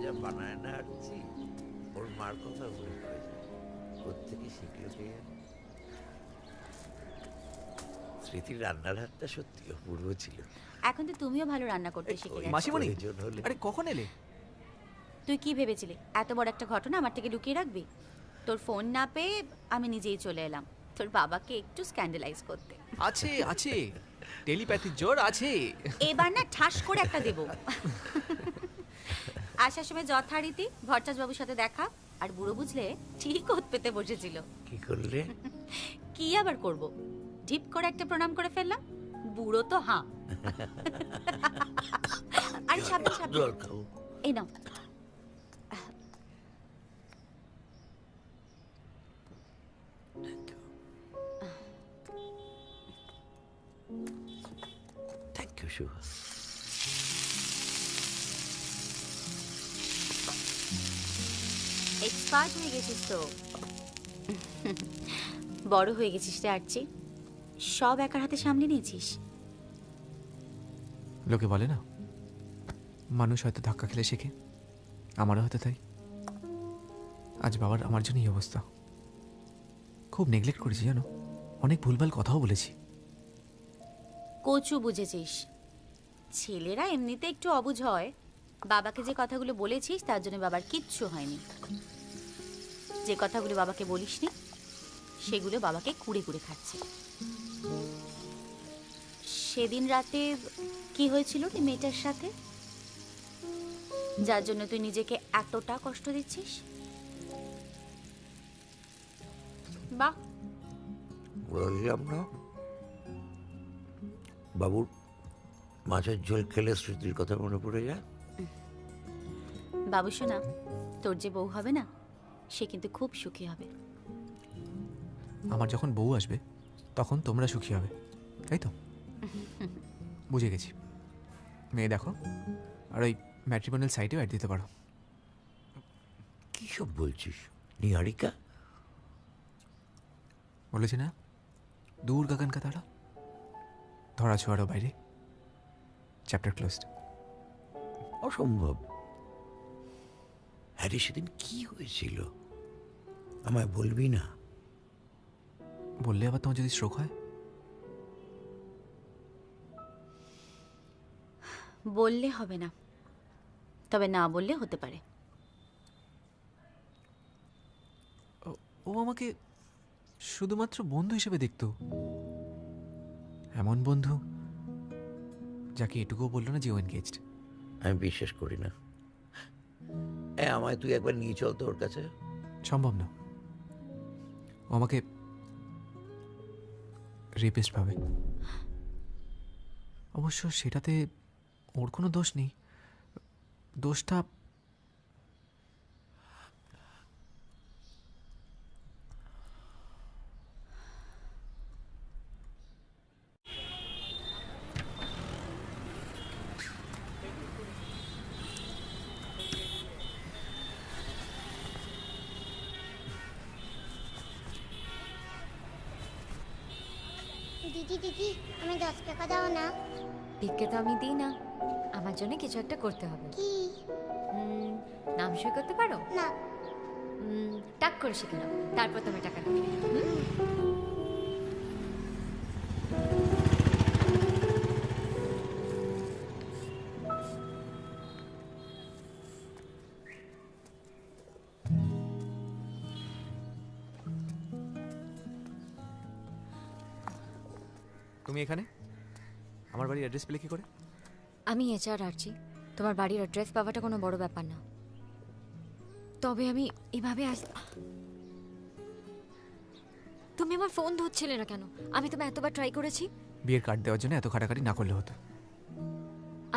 যা বানায় না আসছি, ওর মার কথা মনে পড়ে যায়। কোত্থেকে শিখলো কে জানে। স্মৃতির রান্নার হাতটা সত্যি অপূর্ব ছিল। এখন তো তুমিও ভালো রান্না করতে শিখে গেছো। মাসিমণি, আরে কখন এলে? তুই কি ভেবেছিলি এত বড় একটা ঘটনা আমার থেকে লুকিয়ে রাখবি? তোর ফোন না পেয়ে আমি নিজেই চলে এলাম তোর বাবাকে একটু স্ক্যান্ডালাইজ করতে। আছে আছে, টেলিপ্যাথির জোর আছে। এবার না ঠাস করে একটা দেব। আসার সময় যথারীতি ভট্টাচ বাবুর সাথে দেখা, আর বুড়ো বুঝলে ঠিক ওত পেতে বসেছিল। কি করলে? কি আবার করব, ঢিপ করে একটা প্রণাম করে ফেললাম। বুড়ো তো হাঁ। আরে সাবধান সাবধান, এই নাও। Thank you Shubha. এক্সপার্ট হয়ে গেছিস তো, বড় হয়ে গেছিস রে আর্চি, সব একার হাতে সামলে নিয়েছিস। লোকে বলে না, মানুষ হয়তো ধাক্কা খেলে শেখে, আমারও হয়তো তাই। আজ বাবার আমার জন্য এই অবস্থা। খুব নেগলেক্ট করেছি জানো, অনেক ভুলভাল কথাও বলেছি। কচু বুঝেছিস, ছেলেরা এমনিতে একটু অবুঝ হয়। বাবাকে যে কথাগুলো বলেছিস তার জন্য বাবার কিচ্ছু হয়নি। যে কথাগুলো বাবাকে বলিসনি সেগুলো বাবাকে কুড়ে কুড়ে খাচ্ছে। সেদিন রাতে কি হয়েছিল রে মেয়েটার সাথে, যার জন্য তুই নিজেকে এতটা কষ্ট দিচ্ছিস? বাহ, বললাম না বাবুর মাছের ঝোল খেলে স্মৃতির কথা মনে পড়ে যায়। বাবু শোনা, তোর যে বউ হবে না সে কিন্তু খুব সুখী হবে। আমার যখন বউ আসবে তখন তোমরা সুখী হবে, তাই তো? বুঝে গেছি। মেয়ে দেখো, আর ওই ম্যাট্রিমোনিয়াল সাইটেও অ্যাড দিতে পারো। কী সব বলছিস নিহারিকা? বলেছি না, দূর গগন কা তারা, ধরা ছোঁয়ারও বাইরে, চ্যাপ্টার ক্লোজড। অসম্ভব। আরে সেদিন কি হয়েছিল আমায় বলবি না? বললে আবার তোমার যদি স্ট্রোক হয়? বললে হবে না, তবে না বললে হতে পারে। ও আমাকে শুধুমাত্র বন্ধু হিসেবে দেখতো, এমন বন্ধু যাকে এটুকুও বললো না যে ও এনগেজড। আমি বিশ্বাস করি না। আমায় তুই একবার নিয়ে চল তো ওর কাছে। সম্ভব না, ও আমাকে রেপিস্ট ভাবে। অবশ্য সেটাতে ওর কোনো দোষ নেই। দোষটা দিদি দিদি, আমি 10 টাকা দাও না। ভিক্ষে তো আমি দিই না, আমার জন্য কিছু একটা করতে হবে। কি? নাম সই করতে পারো? না। টাক করে শিখে নাও, তারপর তুমি টাকা নেবে। তুমি এখানে আমার বাড়ির অ্যাড্রেস পেলে কি করে? আমি HR আরছি, তোমার বাড়ির অ্যাড্রেস পাওয়াটা কোনো বড় ব্যাপার না। তবে আমি এভাবে তুমি আমার ফোন ধরছিলে না কেন? আমি তোমায় এতবার ট্রাই করেছি। বিয়ের কার্ড দেওয়ার জন্য এত খাটাখাটি না করলে হতো।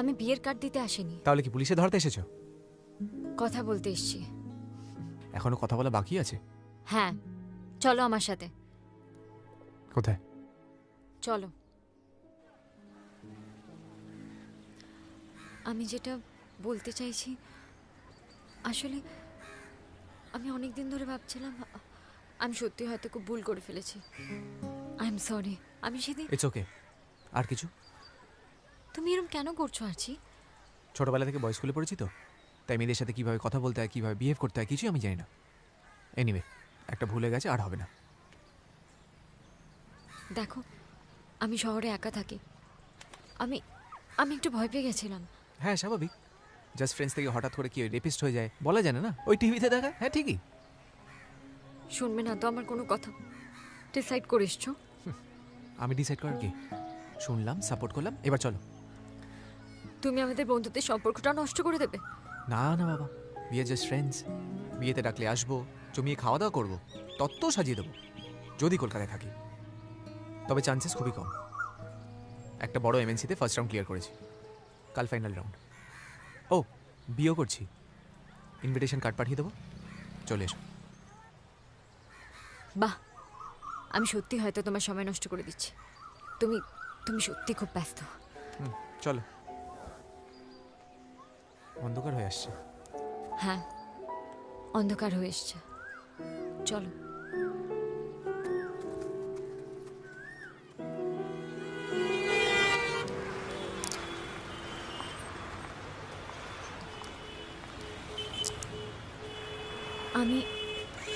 আমি বিয়ের কার্ড দিতে আসিনি। তাহলে কি পুলিশে ধরতে এসেছো? কথা বলতে এসেছি। এখনো কথা বলা বাকি আছে? হ্যাঁ, চলো আমার সাথে। কোথায়? চলো। আমি যেটা বলতে চাইছি, আসলে আমি অনেক দিন ধরে ভাবছিলাম আমি সত্যি হয়তো খুব ভুল করে ফেলেছি। I am sorry. আমি সেদিন ইটস ওকে। আর কিছু? তুমি এরকম কেন করছো আরছি? ছোটবেলা থেকে বয়েজ স্কুলে পড়েছি তো, তাই মেয়েদের সাথে কীভাবে কথা বলতে হয়, কীভাবে বিহেভ করতে হয় কিছুই আমি জানি না। এনিওয়ে, একটা ভুলে গেছে, আর হবে না। দেখো, আমি শহরে একা থাকি। আমি একটু ভয় পেয়ে গেছিলাম। হ্যাঁ, স্বাভাবিক। জাস্ট ফ্রেন্ডস থেকে হঠাৎ করে কি রেপিস্ট হয়ে যায় বলা জানে না, ওই টিভিতে দেখা। হ্যাঁ ঠিকই। শুনবে না তো আমার কোনো কথা? ডিসাইড করে এসছো? আমি ডিসাইড করার কি? শুনলাম, সাপোর্ট করলাম, এবার চলো। তুমি আমাদের বন্ধুত্বের সম্পর্কটা নষ্ট করে দেবে? না না বাবা, বিয়ে জাস্ট ফ্রেন্ডস। বিয়েতে ডাকলে আসবো, জমিয়ে খাওয়া দাওয়া করবো, তত্ত্ব সাজিয়ে দেবো যদি কলকাতায় থাকি। তবে চান্সেস খুবই কম। একটা বড় MNC-তে ফার্স্ট রাউন্ড ক্লিয়ার করেছি, কাল ফাইনাল রাউন্ড। ও, বিয়েও করছি। ইনভিটেশন কার্ড পাঠিয়ে দেবো, চলে এসো। বাহ, আমি সত্যি হয়তো তোমার সময় নষ্ট করে দিচ্ছি। তুমি সত্যি খুব ব্যস্ত। চলো, অন্ধকার হয়ে আসছে। হ্যাঁ, অন্ধকার হয়ে এসছে, চলো।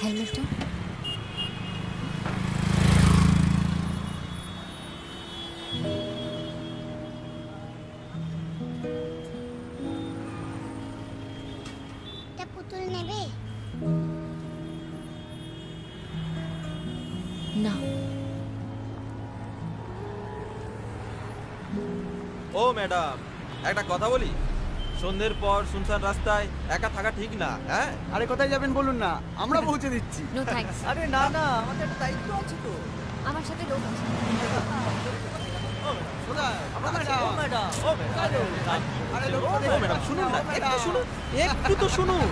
হেলমেটটা এটা পুতুল নেবে? না। ও ম্যাডাম, একটা কথা বলি, সন্ধ্যের পর শুনশান রাস্তায় একা থাকা ঠিক না। হ্যাঁ, আরে কোথায় যাবেন বলুন না, আমরা পৌঁছে দিচ্ছি। No thanks. আরে না না, আমাদের একটা দায়িত্ব আছে তো। আমার সাথে লোক আছে। শুনুন না, একটু শুনুন, একটু তো শুনুন।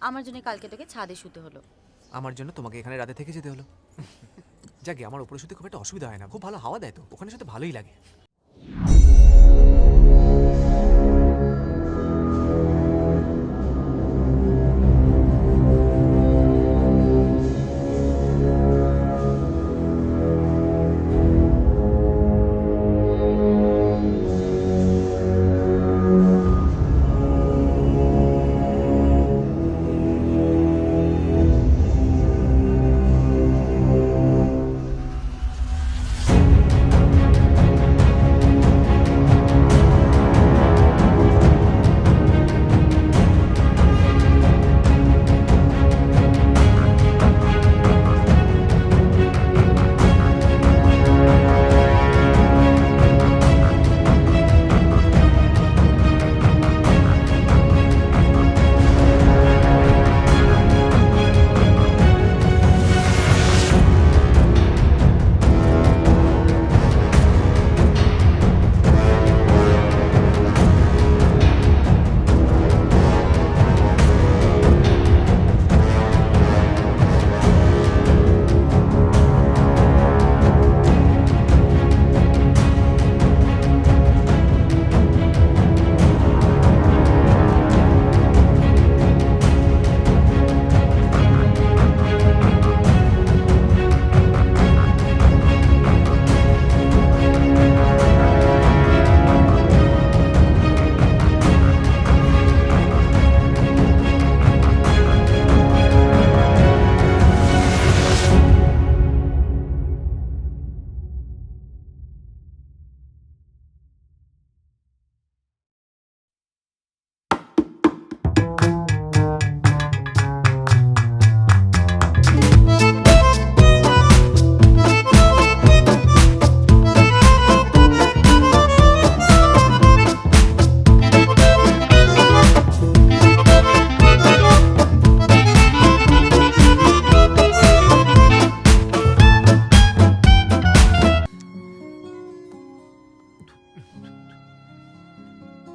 আমার জন্য কালকে তোকে ছাদে শুতে হলো। আমার জন্য তোমাকে এখানে রাতে থেকে যেতে হলো। যাকে আমার উপরে শুতে খুব একটা অসুবিধা হয় না, খুব ভালো হাওয়া দেয় তো, ওখানে শুতে ভালোই লাগে।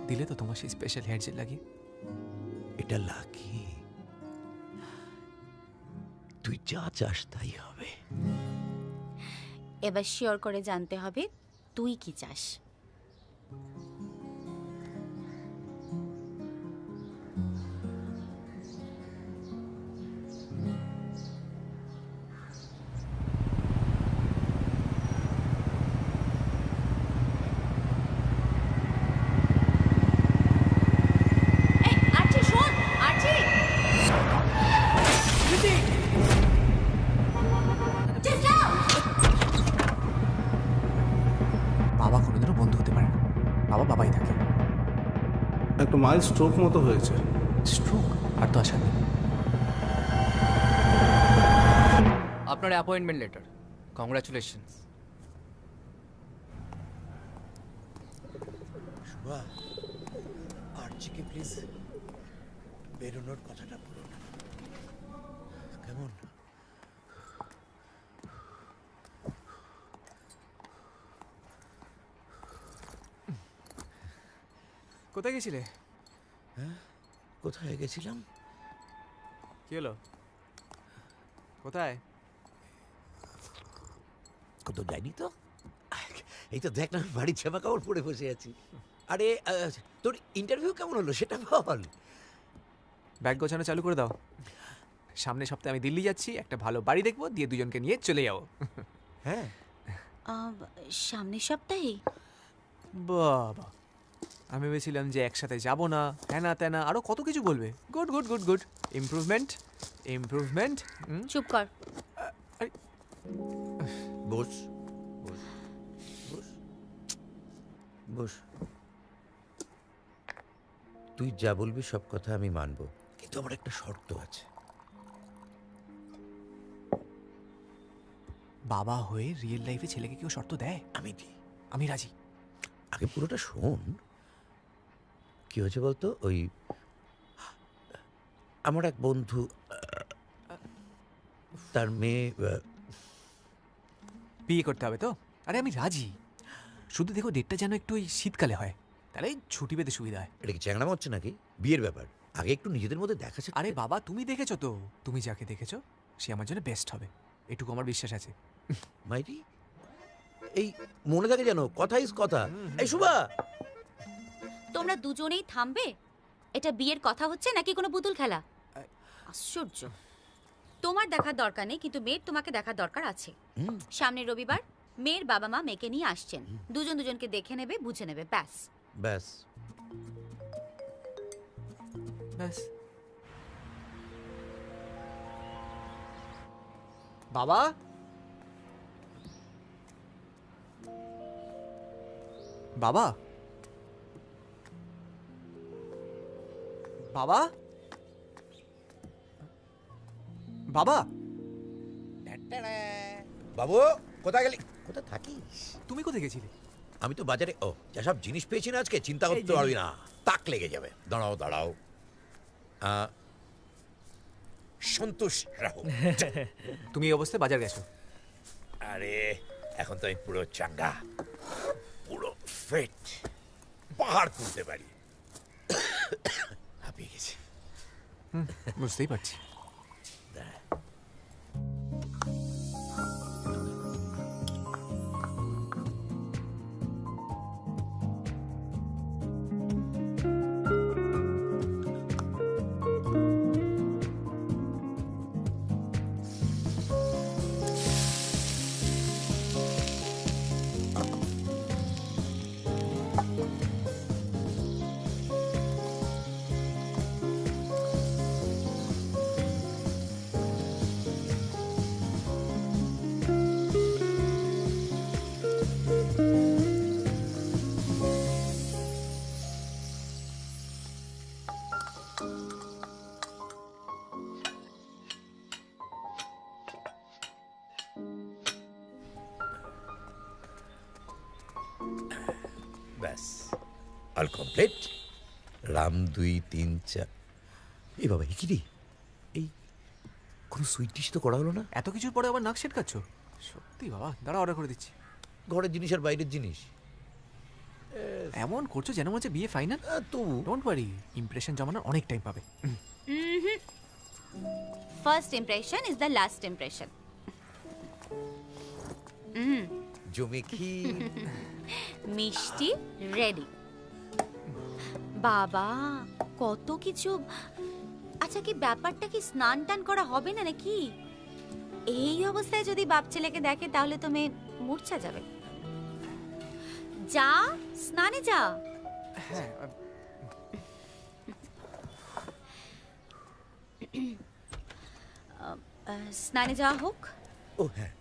দিলে তো তোমার সেই স্পেশাল হেয়ার জেল লাগিয়ে। এটা লাকি, তুই যা চাস তাই হবে। এবার শিওর করে জানতে হবে তুই কি চাস। Just out! একটু মাইল্ড স্ট্রোক মতো হয়েছে। স্ট্রোক? আর তো আসার নেই। আপনার অ্যাপয়েন্টমেন্ট লেটার, কংগ্রাচুলেশনস। শুভা, আর্চিকে প্লিজ বেরোনোর কথাটা বলো না, কেমন? কোথায় গেছিলে? হ্যাঁ, কোথায় গেছিলাম? কি হলো? কোথায়? কোথাও যাইনি তো। এই তো দেখ না, বাড়ির জামা কাপড় পরে বসে আছি। আরে তোর ইন্টারভিউ কেমন হলো সেটা বল। ব্যাগ গোছানো চালু করে দাও। সামনের সপ্তাহে আমি দিল্লি যাচ্ছি, একটা ভালো বাড়ি দেখবো, দিয়ে দুজনকে নিয়ে চলে যাবো। হ্যাঁ, সামনের সপ্তাহে? বাবা, আমি ভেবেছিলাম যে একসাথে যাব না, হ্যানা ত্যানা আরো কত কিছু বলবে। Good good good good, improvement improvement. চুপ কর। বস বস বস বস। তুই যা বলবি সব কথা আমি মানবো, কিন্তু আমার একটা শর্ত আছে। বাবা হয়ে রিয়েল লাইফে ছেলেকে কেউ শর্ত দেয়? আমি দিই। আমি রাজি। আগে পুরোটা শোন। কি হয়েছে বলতো, ওই আমার এক বন্ধু, তার মেয়ে বিয়ে করতে হবে তো? আরে আমি রাজি, শুধু দেখো ডেটটা যেন একটু ওই শীতকালে হয়, তাহলে ছুটি পেতে সুবিধা হয়। এটা কি চ্যাংড়ামো হচ্ছে নাকি? বিয়ের ব্যাপার, আগে একটু নিজেদের মধ্যে দেখাচ্ছে। আরে বাবা, তুমি দেখেছো তো, তুমি যাকে দেখেছো সে আমার জন্য বেস্ট হবে, এটুকু আমার বিশ্বাস আছে। মাইরি, এই মনে থাকে যেন, কথা ইজ কথা। এই শুভা, তোমরা দুজনেই থামবে? এটা বিয়ের কথা হচ্ছে নাকি কোনো পুতুল খেলা? আশ্চর্য। তোমার দেখার দরকার নেই, কিন্তু মেয়ের তোমাকে দেখার দরকার আছে। সামনের রবিবার মেয়ের বাবা মা মেয়েকে নিয়ে আসছেন, দুজন দুজনকে দেখে নেবে, বুঝে নেবে, ব্যাস। ব্যাস ব্যাস। বাবা, বাবা, বাবা, বাবা, বাবু কোথায় গেলি? কোথায় থাকিস? তুমি কোথায় গেছিলে? আমি তো বাজারে। ও, যেসব জিনিস পেয়েছি না আজকে, চিন্তা করতে পারবি না, তাক লেগে যাবে। দাঁড়াও দাঁড়াও, সন্তুষ্ট রাখো। তুমি এই অবস্থায় বাজার গেছো? আরে এখন তো আমি পুরো চাঙ্গা, পুরো ফিট, পাহাড় তুলতে পারি। হাঁপিয়ে গেছি। বুঝতেই পারছি। ব্যাস, অল কমপ্লিট। রাম 2 3 4। এই বাবা, কি রে? এই কোনো সুইট ডিশ তো করা হলো না। এত কিছুর পরে আবার নাক সেটকাচ্ছ? সত্যি বাবা, দাঁড়া অর্ডার করে দিচ্ছি। ঘরের জিনিস আর বাইরের জিনিস এমন করছো যেন হচ্ছে বিয়ে ফাইনাল। তো ডোন্ট ওয়ারি, ইমপ্রেশন জমানোর অনেক টাইম পাবে। First impression is the last impression. জমে কি মিষ্টি রেডি। বাবা, কত কিছু। আচ্ছা, কি ব্যাপারটা কি স্নান টান করা হবে না নাকি? এই অবস্থায় যদি বাপ ছেলেকে দেখে তাহলে তো মেয়ে মূর্ছা যাবে। যা, স্নানে যা। হ্যাঁ, স্নানে যাওয়া হোক। ও হ্যাঁ,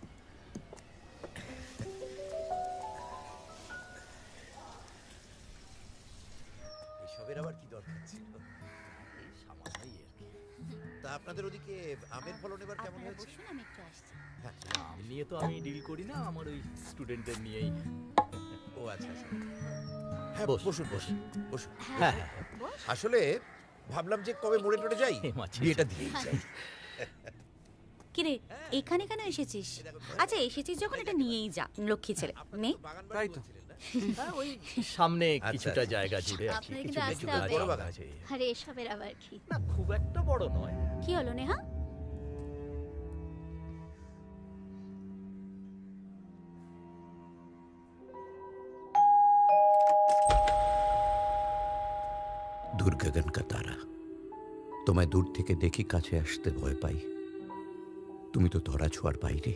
এসবের আবার কি দরকার? তা আপনাদের ওদিকে আমের ফলন এবার কেমন হয়েছে? বসুন, আমি একটু আসছি। আম নিয়ে তো আমি ডিল করি না, আমার ওই স্টুডেন্টদের নিয়েই। ও আচ্ছা আচ্ছা। হ্যাঁ বসুন বসুন বসুন। হ্যাঁ আসলে ভাবলাম যে কবে মোড়ে টোড়ে যাই, বিয়েটা দিয়ে যাই। কিরে এখানে কেন এসেছিস? আচ্ছা এসেছিস যখন এটা নিয়েই যা, লক্ষ্মী ছেলে নে। তাই তো। হ্যাঁ, ওই সামনে কিছুটা জায়গা জুড়ে আছে, আপনাকে কিছু কিন্তু লিচু আসতে গাছ হবে। আছে। আরে এসবের আবার কি? না খুব একটা বড় নয়। কি হলো নেহা? দূর গগন কা তারা, তোমায় দূর থেকে দেখি, কাছে আসতে ভয় পাই। তুমি তো ধরা ছোঁয়ার বাইরে,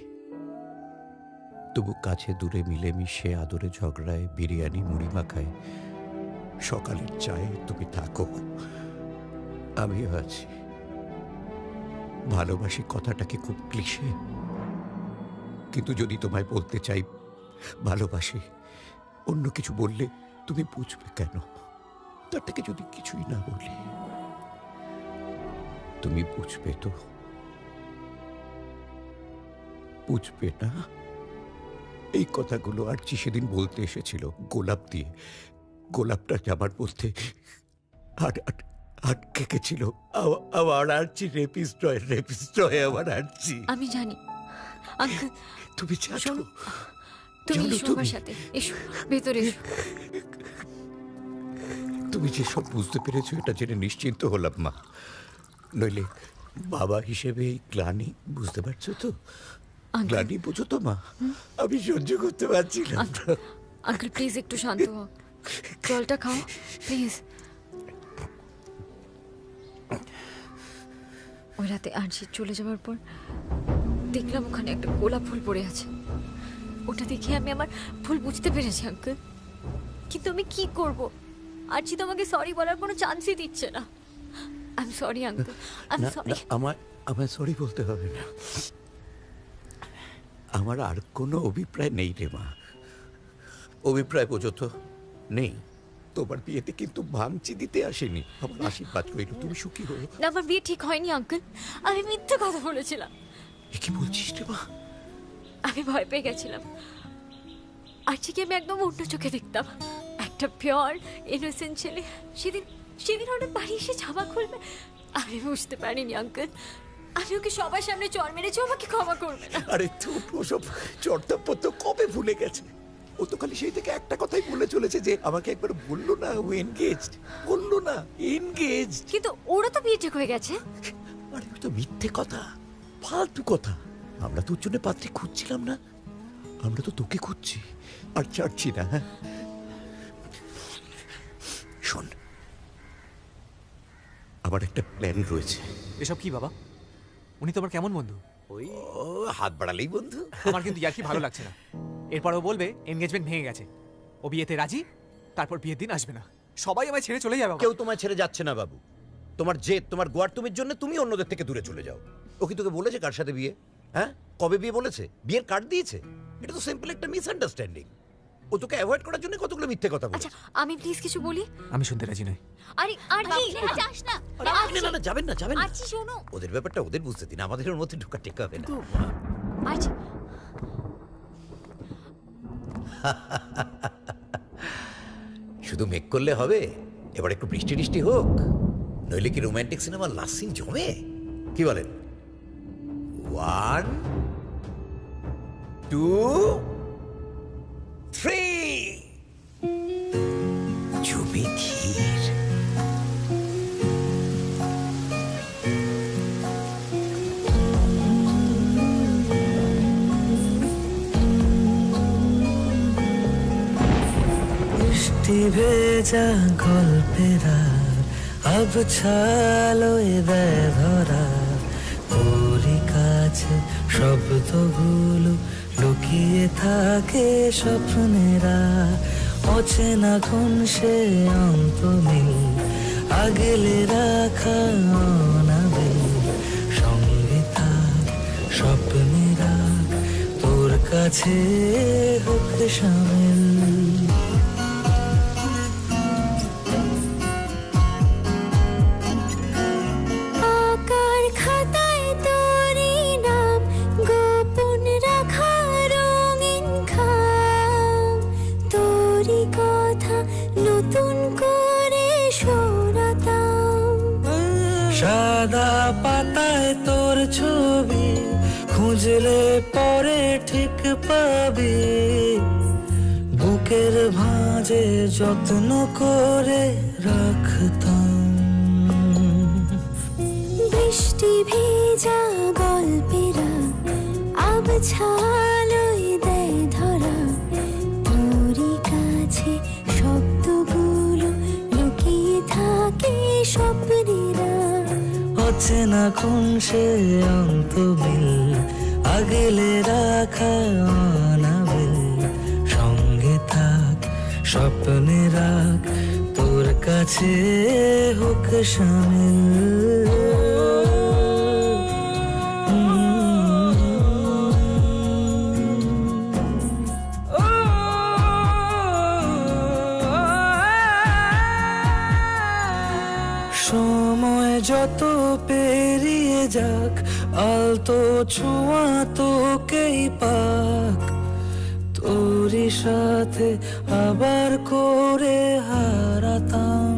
তবু কাছে দূরে মিলেমিশে আদরে ঝগড়ায়, বিরিয়ানি মুড়ি মাখায়, সকালের চায়ে তুমি থাকো, আমিও আছি। ভালোবাসি কথাটাকে খুব ক্লিশে, কিন্তু যদি তোমায় বলতে চাই ভালোবাসি, অন্য কিছু বললে তুমি বুঝবে কেন? তার থেকে যদি কিছুই না বলি, তুমি বুঝবে তো? বুঝবে না? এই কথাগুলো আরচি সেদিন বলতে এসেছিল গোলাপ দিয়ে। গোলাপটা আমার বলতে আটকে গেছিল। আমার আরচি রেপিস্ট হয় আমার আরচি। আমি জানি আঙ্কেল। তুমি জানো? তুমি জানো এসো তুমি? আমার সাথে, এসো ভেতরে এসো। তুমি যেসব বুঝতে পেরেছো এটা জেনে নিশ্চিন্ত হলাম মা, নইলে বাবা হিসেবে এই গ্লানি, বুঝতে পারছো তো? গ্লানি বুঝো তো মা? আমি সহ্য করতে পারছি না। আঙ্কেল প্লিজ একটু শান্ত হও, জলটা খাও প্লিজ। ওই রাতে আরজি চলে যাওয়ার পর দেখলাম ওখানে একটা গোলাপ ফুল পড়ে আছে। ওটা দেখে আমি আমার ভুল বুঝতে পেরেছি আঙ্কেল, কিন্তু আমি কি করব? আরজি তোমাকে সরি বলার কোনো চান্সই দিচ্ছে না। I am sorry uncle, I am sorry. আমায় সরি বলতে হবে না, আমার আর কোনো অভিপ্রায় নেই রে মা। অভিপ্রায় বোঝো তো? নেই। তোমার বিয়েতে কিন্তু ভাঙচি দিতে আসেনি, আমার আশীর্বাদ করিল তুমি সুখী হো। না আমার বিয়ে ঠিক হয়নি আঙ্কেল, আমি মিথ্যে কথা বলেছিলাম। কি বলছিস রে মা? আমি ভয় পেয়ে গেছিলাম। আরজিকে আমি একদম অন্য চোখে দেখতাম, একটা পিওর ইনোসেন্ট ছেলে। সেদিন হঠাৎ বাড়ি এসে জামা খুলবে, আমি বুঝতে পারিনি আঙ্কেল। আমি ওকে সবার সামনে চর মেরেছি, আমাকে ক্ষমা করবে না। আরে তুই ওসব চর্তাপত্র কবে ভুলে গেছে? ও তো খালি সেই থেকে একটা কথাই বলে চলেছে যে আমাকে একবার বললো না ও এনগেজড, বললো না এনগেজড। কিন্তু ওরা তো বিয়ে ঠিক হয়ে গেছে। আরে ওই তো মিথ্যে কথা, ফালতু কথা। আমরা তোর জন্য পাত্রী খুঁজছিলাম না, আমরা তো তোকে খুঁজছি আর ছাড়ছি না। হ্যাঁ শোন, আমার একটা প্ল্যান রয়েছে। এসব কি বাবা? উনি তো আমার কেমন বন্ধু? ওই হাত বাড়ালেই বন্ধু। আমার কিন্তু ইয়ার্কি ভালো লাগছে না। এরপর ও বলবে এনগেজমেন্ট ভেঙে গেছে, ও বিয়েতে রাজি, তারপর বিয়ের দিন আসবে না, সবাই আমায় ছেড়ে চলে যাবে। কেউ তোমায় ছেড়ে যাচ্ছে না বাবু। তোমার জেদ, তোমার গোয়ারতুমির জন্য তুমি অন্যদের থেকে দূরে চলে যাও। ও কি তোকে বলেছে কার সাথে বিয়ে? হ্যাঁ, কবে বিয়ে বলেছে? বিয়ের কার্ড দিয়েছে? এটা তো সিম্পল একটা মিসআন্ডারস্ট্যান্ডিং। ও তোকে অ্যাভয়েড করার জন্য কতগুলো মিথ্যে কথা বলেছে। আমি প্লিজ কিছু বলি? আমি শুনতে রাজি নই। আরে আরজি যাস না। না যাবেন না, যাবেন না। আরজি শোনো, ওদের ব্যাপারটা ওদের বুঝতে দিন, আমাদের ওর মধ্যে ঢোকা টেকা হবে না। আরজি শুধু মেক করলে হবে? এবার একটু বৃষ্টি টিষ্টি হোক, নইলে কি রোমান্টিক সিনেমার লাস্ট সিন জমে? কি বলেন? 1 2 3 জমে ধীর। বৃষ্টি ভেজা গল্পেরা আব ছালোয় দেয় ধরা, তোরই কাছে শব্দগুলো লুকিয়ে থাকে স্বপ্নেরা। অচেনা কোন সে অন্তমিল আগলে রাখা অনাবিল, সঙ্গে থাক স্বপ্নেরা, তোর কাছে হোক শামিল। সাদা পাতায় তোর ছবি, খুঁজলে পরে ঠিক পাবি। বুকের ভাঁজে যত্ন করে রাখতাম। বৃষ্টি ভেজা গল্পেরা আবছালোয় দেয় ধরা, তোরই কাছে শব্দগুলো লুকিয়ে থাকে স্বপ্নেরা। অচেনা কোন সে অন্তমিল, আগলে রাখা অনাবিল। সঙ্গে থাক, স্বপ্নে রাখ, তোর কাছে হোক শামিল। সময় যত পেরিয়ে যাক, আলতো ছোঁয়া তোকেই পাক। তোরই সাথে আবার করে হারাতাম।